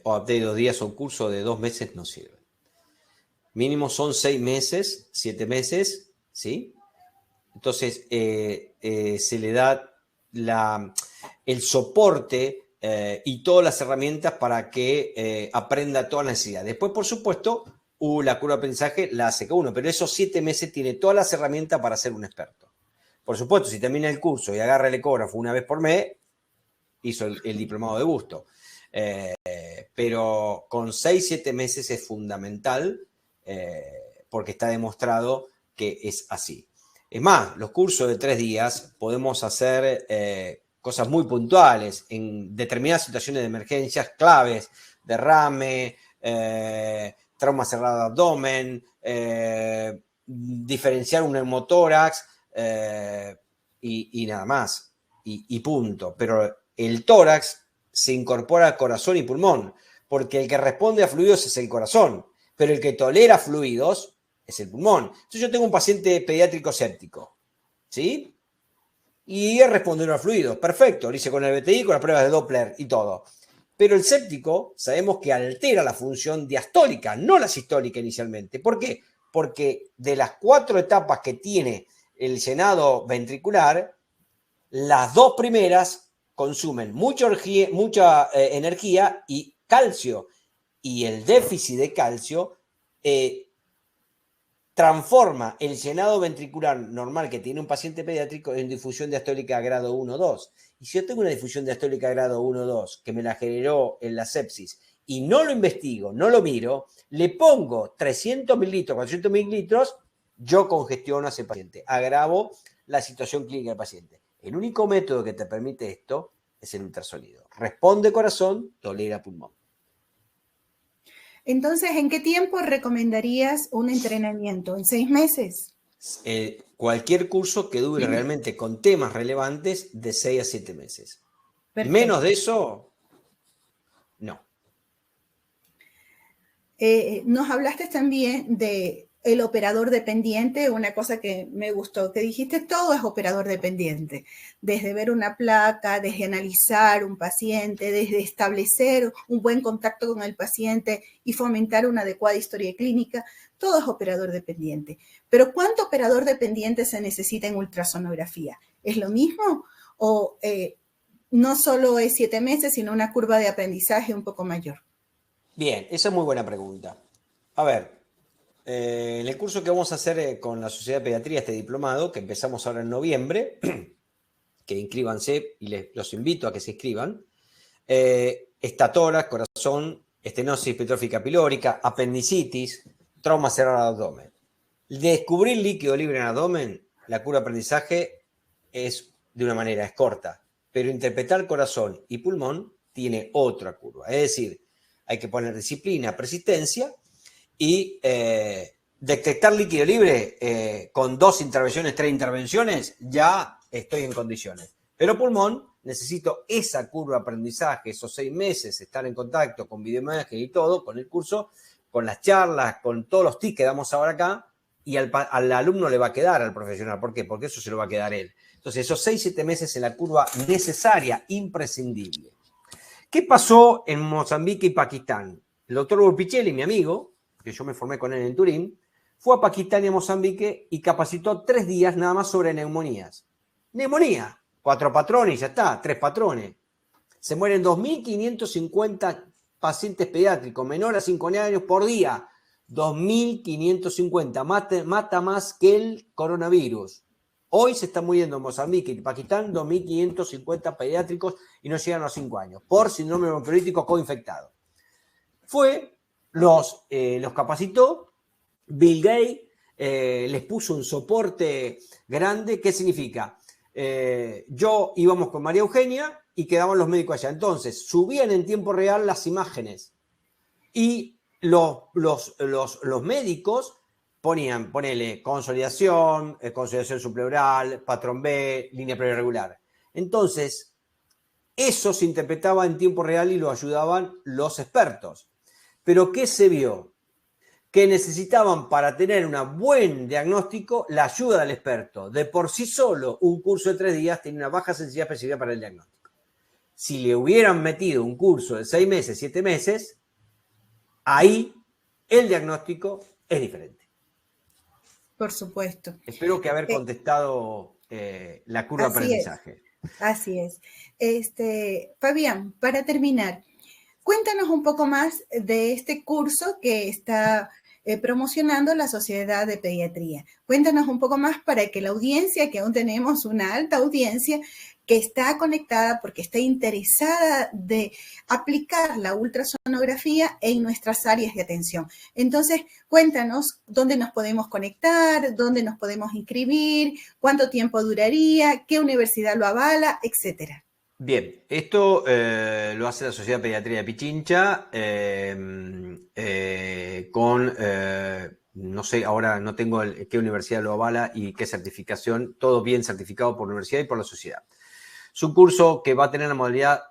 C: o de 2 días o un curso de 2 meses no sirven. Mínimo son 6 meses, 7 meses, ¿sí? Entonces, se le da el soporte y todas las herramientas para que aprenda todas las necesidades. Después, por supuesto, la curva de aprendizaje la hace cada uno, pero esos 7 meses tiene todas las herramientas para ser un experto. Por supuesto, si termina el curso y agarra el ecógrafo una vez por mes, hizo el diplomado de gusto. Pero con 6-7 meses es fundamental porque está demostrado que es así. Es más, los cursos de 3 días podemos hacer cosas muy puntuales en determinadas situaciones de emergencias claves, derrame, trauma cerrado de abdomen, diferenciar un neumotórax y nada más, y punto. Pero el tórax se incorpora al corazón y pulmón, porque el que responde a fluidos es el corazón, pero el que tolera fluidos es el pulmón. Entonces yo tengo un paciente pediátrico séptico, ¿sí? Y responde a fluidos, perfecto, lo hice con el BTI, con las pruebas de Doppler y todo. Pero el séptico sabemos que altera la función diastólica, no la sistólica inicialmente. ¿Por qué? Porque de las 4 etapas que tiene el llenado ventricular, las 2 primeras consumen mucha energía y calcio. Y el déficit de calcio transforma el llenado ventricular normal que tiene un paciente pediátrico en difusión diastólica grado 1 o 2. Y si yo tengo una difusión diastólica grado 1 o 2 que me la generó en la sepsis y no lo investigo, no lo miro, le pongo 300 mililitros, 400 mililitros, yo congestiono a ese paciente, agravo la situación clínica del paciente. El único método que te permite esto es el ultrasonido. Responde corazón, tolera pulmón.
B: Entonces, ¿en qué tiempo recomendarías un entrenamiento? ¿En 6 meses?
C: Cualquier curso que dure realmente con temas relevantes de 6 a 7 meses.
B: Perfecto.
C: Menos de eso, no.
B: Nos hablaste también de el operador dependiente, una cosa que me gustó, que dijiste todo es operador dependiente, desde ver una placa, desde analizar un paciente, desde establecer un buen contacto con el paciente y fomentar una adecuada historia clínica, todo es operador dependiente. Pero ¿cuánto operador dependiente se necesita en ultrasonografía? ¿Es lo mismo? ¿O no solo es 7 meses, sino una curva de aprendizaje un poco mayor?
C: Bien, esa es muy buena pregunta. A ver, en el curso que vamos a hacer con la Sociedad de Pediatría, este diplomado, que empezamos ahora en noviembre, que inscríbanse y los invito a que se inscriban, está tórax, corazón, estenosis hipertrófica pilórica, apendicitis, trauma cerrado de abdomen. Descubrir líquido libre en el abdomen, la curva de aprendizaje es de una manera, es corta, pero interpretar corazón y pulmón tiene otra curva. Es decir, hay que poner disciplina, persistencia y detectar líquido libre con 2 intervenciones, 3 intervenciones, ya estoy en condiciones. Pero pulmón, necesito esa curva de aprendizaje, esos 6 meses, estar en contacto con videoimagen y todo, con el curso, con las charlas, con todos los tips que damos ahora acá, y al alumno le va a quedar al profesional. ¿Por qué? Porque eso se lo va a quedar él. Entonces, esos 6-7 meses en la curva necesaria, imprescindible. ¿Qué pasó en Mozambique y Pakistán? El doctor Burpicelli, mi amigo, que yo me formé con él en Turín, fue a Pakistán y a Mozambique y capacitó 3 días nada más sobre neumonías. Neumonía, 4 patrones y ya está, 3 patrones. Se mueren 2.550 pacientes pediátricos menores a 5 años por día. 2.550, mata más que el coronavirus. Hoy se están muriendo en Mozambique y Pakistán 2.550 pediátricos y no llegan a los 5 años por síndrome bronquiolítico coinfectado. Los capacitó Bill Gates, les puso un soporte grande. ¿Qué significa? Yo íbamos con María Eugenia y quedaban los médicos allá. Entonces, subían en tiempo real las imágenes y los médicos ponían, ponele, consolidación subpleural, patrón B, línea previa regular. Entonces, eso se interpretaba en tiempo real y lo ayudaban los expertos. Pero ¿qué se vio? Que necesitaban para tener un buen diagnóstico la ayuda del experto. De por sí solo, un curso de 3 días tiene una baja sensibilidad específica para el diagnóstico. Si le hubieran metido un curso de 6 meses, 7 meses, ahí el diagnóstico es diferente.
B: Por supuesto.
C: Espero que haber contestado la curva de aprendizaje.
B: Así es. Fabián, para terminar, cuéntanos un poco más de este curso que está promocionando la Sociedad de Pediatría. Cuéntanos un poco más para que la audiencia, que aún tenemos una alta audiencia, que está conectada porque está interesada de aplicar la ultrasonografía en nuestras áreas de atención. Entonces, cuéntanos dónde nos podemos conectar, dónde nos podemos inscribir, cuánto tiempo duraría, qué universidad lo avala, etcétera.
C: Bien, esto lo hace la Sociedad de Pediatría de Pichincha no sé, ahora no tengo qué universidad lo avala y qué certificación, todo bien certificado por la universidad y por la sociedad. Es un curso que va a tener la modalidad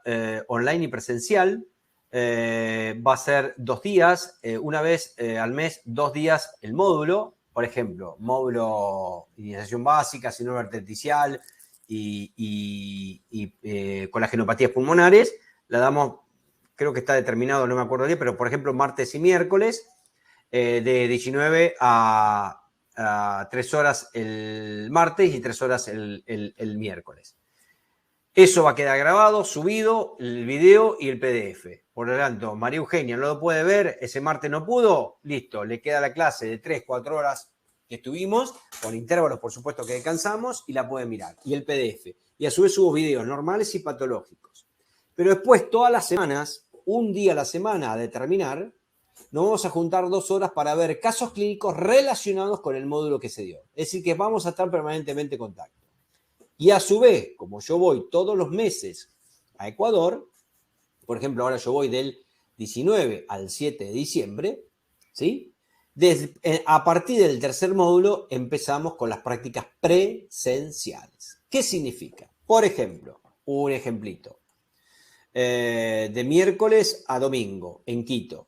C: online y presencial. Va a ser 2 días, una vez al mes, 2 días el módulo. Por ejemplo, módulo iniciación básica, síndrome arterial y colagenopatías pulmonares. La damos, creo que está determinado, no me acuerdo bien, pero por ejemplo, martes y miércoles, de 19 a 3 horas el martes y 3 horas el miércoles. Eso va a quedar grabado, subido, el video y el PDF. Por lo tanto, María Eugenia no lo puede ver, ese martes no pudo, listo, le queda la clase de 3-4 horas que estuvimos, con intervalos por supuesto que descansamos, y la puede mirar. Y el PDF. Y a su vez hubo videos normales y patológicos. Pero después, todas las semanas, un día a la semana a determinar, nos vamos a juntar 2 horas para ver casos clínicos relacionados con el módulo que se dio. Es decir, que vamos a estar permanentemente en contacto. Y a su vez, como yo voy todos los meses a Ecuador, por ejemplo, ahora yo voy del 19 al 7 de diciembre, ¿sí? A partir del tercer módulo empezamos con las prácticas presenciales. ¿Qué significa? Por ejemplo, un ejemplito. De miércoles a domingo en Quito.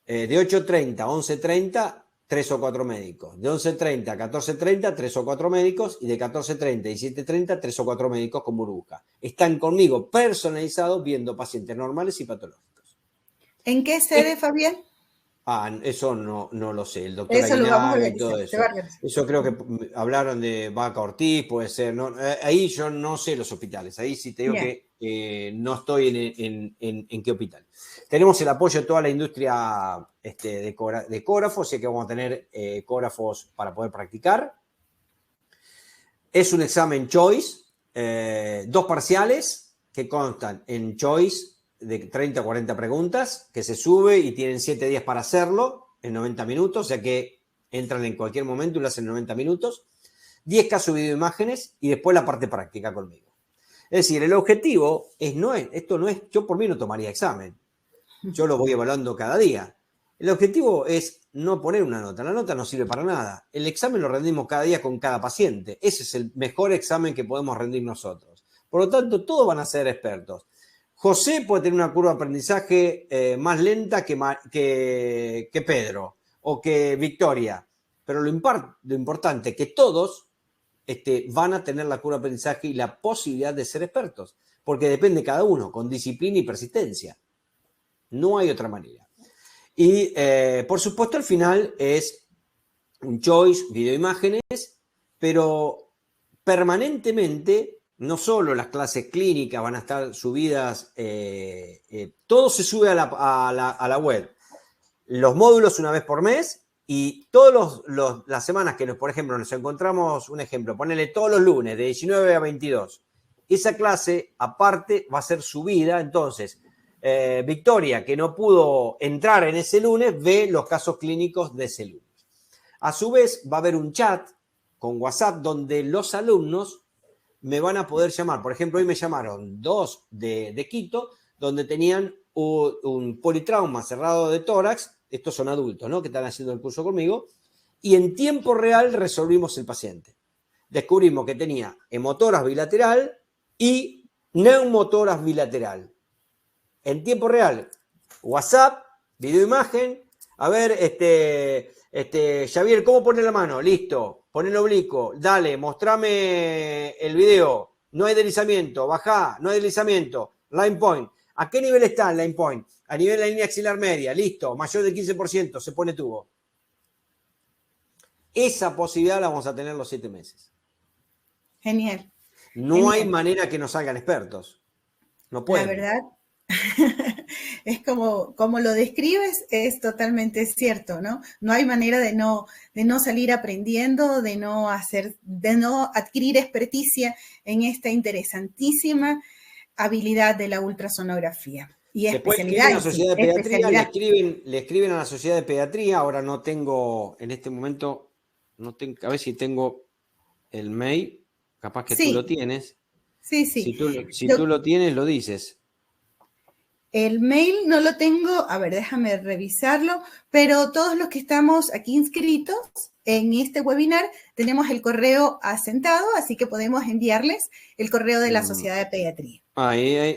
C: De 8:30 a 11:30, 3 o 4 médicos. De 11:30 a 14:30, 3 o 4 médicos. Y de 14:30 y 17:30, 3 o 4 médicos con burbuja. Están conmigo personalizados viendo pacientes normales y patológicos.
B: ¿En qué sede, Fabián?
C: Eso no lo sé. El doctor
B: Eso lo vamos a
C: Aguinaga y todo eso. Eso creo que hablaron de Vaca Ortiz, puede ser. ¿No? Ahí yo no sé los hospitales. Ahí sí te digo que no estoy en qué hospital. Tenemos el apoyo de toda la industria de ecógrafos, así que vamos a tener ecógrafos para poder practicar. Es un examen Choice, 2 parciales que constan en Choice de 30 a 40 preguntas, que se sube y tienen 7 días para hacerlo en 90 minutos, o sea que entran en cualquier momento y lo hacen en 90 minutos. 10 casos videoimágenes y después la parte práctica conmigo. Es decir, el objetivo esto no es, yo por mí no tomaría examen. Yo lo voy evaluando cada día. El objetivo es no poner una nota. La nota no sirve para nada. El examen lo rendimos cada día con cada paciente. Ese es el mejor examen que podemos rendir nosotros. Por lo tanto, todos van a ser expertos. José puede tener una curva de aprendizaje más lenta que Pedro o que Victoria. Pero lo importante es que todos van a tener la curva de aprendizaje y la posibilidad de ser expertos. porque depende de cada uno, con disciplina y persistencia. No hay otra manera. Y por supuesto al final es un choice, videoimágenes, pero permanentemente, no solo las clases clínicas van a estar subidas, todo se sube a la web. Los módulos una vez por mes y todas las semanas que, por ejemplo, nos encontramos, un ejemplo, ponele todos los lunes de 19 a 22. Esa clase aparte va a ser subida, entonces Victoria, que no pudo entrar en ese lunes, ve los casos clínicos de ese lunes. A su vez, va a haber un chat con WhatsApp donde los alumnos me van a poder llamar. Por ejemplo, hoy me llamaron 2 de Quito, donde tenían un politrauma cerrado de tórax. Estos son adultos, ¿no?, que están haciendo el curso conmigo. Y en tiempo real resolvimos el paciente. Descubrimos que tenía hemotórax bilateral y neumotórax bilateral. En tiempo real, WhatsApp, videoimagen. A ver, Javier, ¿cómo pone la mano? Listo, pon el oblicuo, dale, mostrame el video. No hay deslizamiento, bajá, no hay deslizamiento. Line point. ¿A qué nivel está el line point? A nivel de la línea axilar media, listo, mayor del 15%, se pone tubo. Esa posibilidad la vamos a tener los 7 meses.
B: Genial.
C: No
B: Genial.
C: hay manera que nos salgan expertos. No pueden.
B: La verdad, es como lo describes, es totalmente cierto, ¿no? No hay manera de no salir aprendiendo, de no adquirir experticia en esta interesantísima habilidad de la ultrasonografía. Y
C: después escriben a la Sociedad de Pediatría, le escriben a la Sociedad de Pediatría. Ahora no tengo, en este momento, a ver si tengo el mail, capaz que tú lo tienes.
B: Sí.
C: Si tú lo tienes, lo dices.
B: El mail no lo tengo, a ver, déjame revisarlo, pero todos los que estamos aquí inscritos en este webinar tenemos el correo asentado, así que podemos enviarles el correo de la Sociedad de Pediatría.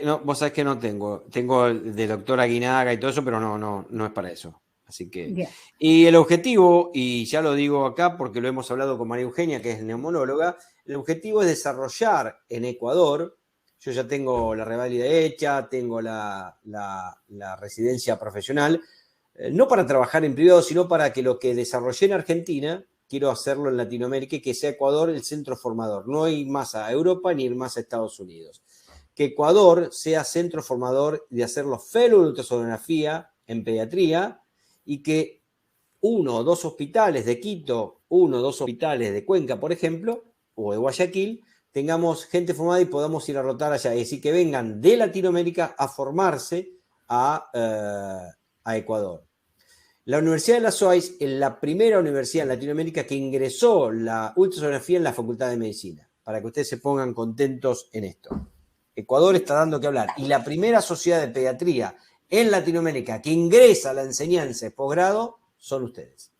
C: No, vos sabés que no tengo. Tengo el de doctora Aguinaga y todo eso, pero no es para eso. Así que.
B: Bien.
C: Y el objetivo, y ya lo digo acá porque lo hemos hablado con María Eugenia, que es neumonóloga, el objetivo es desarrollar en Ecuador. Yo ya tengo la reválida hecha, tengo la residencia profesional, no para trabajar en privado, sino para que lo que desarrollé en Argentina, quiero hacerlo en Latinoamérica y que sea Ecuador el centro formador. No ir más a Europa ni ir más a Estados Unidos. Que Ecuador sea centro formador de hacer los fellows de ultrasonografía en pediatría y que 1 o 2 hospitales de Quito, 1 o 2 hospitales de Cuenca, por ejemplo, o de Guayaquil, tengamos gente formada y podamos ir a rotar allá. Es decir, que vengan de Latinoamérica a formarse a Ecuador. La Universidad de la SUAY es la primera universidad en Latinoamérica que ingresó la ultrasonografía en la Facultad de Medicina, para que ustedes se pongan contentos en esto. Ecuador está dando que hablar. Y la primera sociedad de pediatría en Latinoamérica que ingresa a la enseñanza de posgrado son ustedes.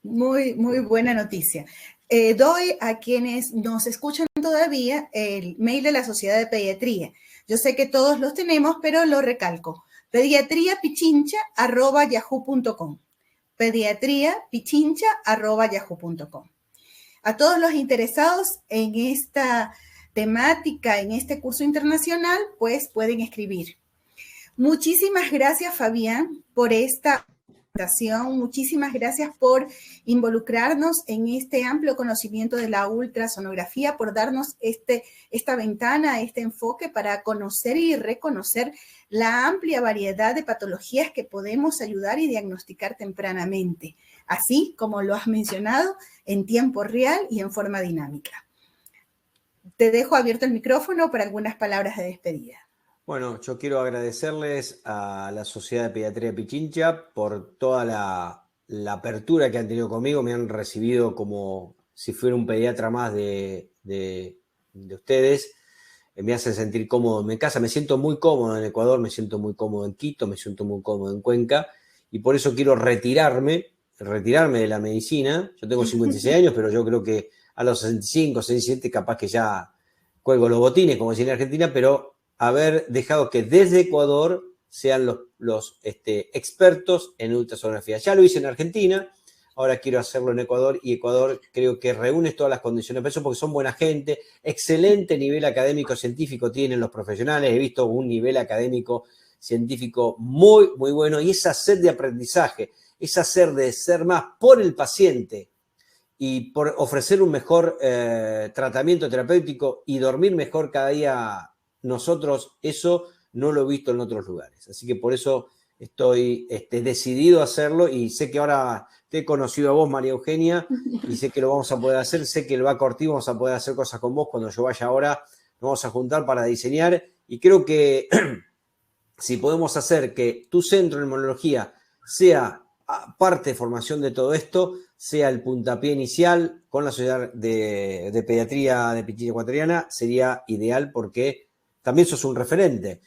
B: Muy, muy buena noticia. Doy a quienes nos escuchan todavía el mail de la Sociedad de Pediatría. Yo sé que todos los tenemos, pero lo recalco. pediatriapichincha@yahoo.com. pediatriapichincha@yahoo.com. A todos los interesados en esta temática, en este curso internacional, pues pueden escribir. Muchísimas gracias, Fabián, por esta presentación. Muchísimas gracias por involucrarnos en este amplio conocimiento de la ultrasonografía, por darnos esta ventana, este enfoque para conocer y reconocer la amplia variedad de patologías que podemos ayudar y diagnosticar tempranamente, así como lo has mencionado, en tiempo real y en forma dinámica. Te dejo abierto el micrófono para algunas palabras de despedida.
C: Bueno, yo quiero agradecerles a la Sociedad de Pediatría Pichincha por toda la apertura que han tenido conmigo. Me han recibido como si fuera un pediatra más de ustedes. Me hacen sentir cómodo en mi casa. Me siento muy cómodo en Ecuador, me siento muy cómodo en Quito, me siento muy cómodo en Cuenca. Y por eso quiero retirarme de la medicina. Yo tengo 56 años, pero yo creo que a los 65, 67, capaz que ya cuelgo los botines, como decía en Argentina, pero haber dejado que desde Ecuador sean los expertos en ultrasonografía. Ya lo hice en Argentina, ahora quiero hacerlo en Ecuador, y Ecuador creo que reúne todas las condiciones para eso porque son buena gente, excelente nivel académico científico tienen los profesionales, he visto un nivel académico científico muy, muy bueno, y esa sed de aprendizaje, esa sed de ser más por el paciente y por ofrecer un mejor tratamiento terapéutico y dormir mejor cada día nosotros, eso no lo he visto en otros lugares. Así que por eso estoy decidido a hacerlo, y sé que ahora te he conocido a vos, María Eugenia, y sé que lo vamos a poder hacer, sé que el va Corti vamos a poder hacer cosas con vos cuando yo vaya ahora, nos vamos a juntar para diseñar, y creo que si podemos hacer que tu centro de inmunología sea parte de formación de todo esto, sea el puntapié inicial con la Sociedad de Pediatría de Pichincha Ecuatoriana, sería ideal porque también sos un referente.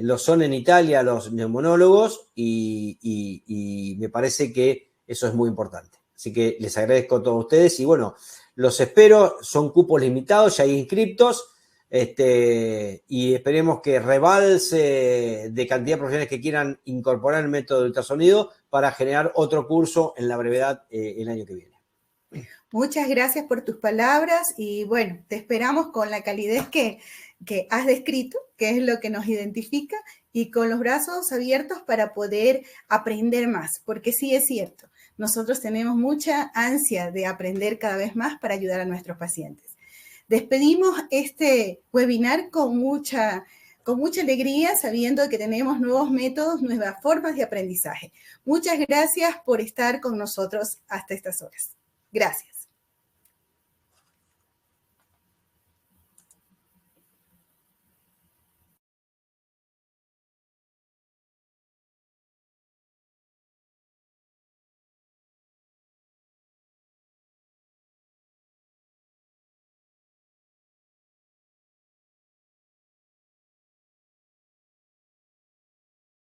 C: Lo son en Italia los neumonólogos y me parece que eso es muy importante. Así que les agradezco a todos ustedes y bueno, los espero, son cupos limitados, ya hay inscriptos. Y esperemos que rebalse de cantidad de profesionales que quieran incorporar el método de ultrasonido para generar otro curso en la brevedad el año que viene.
B: Muchas gracias por tus palabras y bueno, te esperamos con la calidez que has descrito, que es lo que nos identifica, y con los brazos abiertos para poder aprender más, porque sí es cierto, nosotros tenemos mucha ansia de aprender cada vez más para ayudar a nuestros pacientes. Despedimos este webinar con mucha alegría, sabiendo que tenemos nuevos métodos, nuevas formas de aprendizaje. Muchas gracias por estar con nosotros hasta estas horas. Gracias.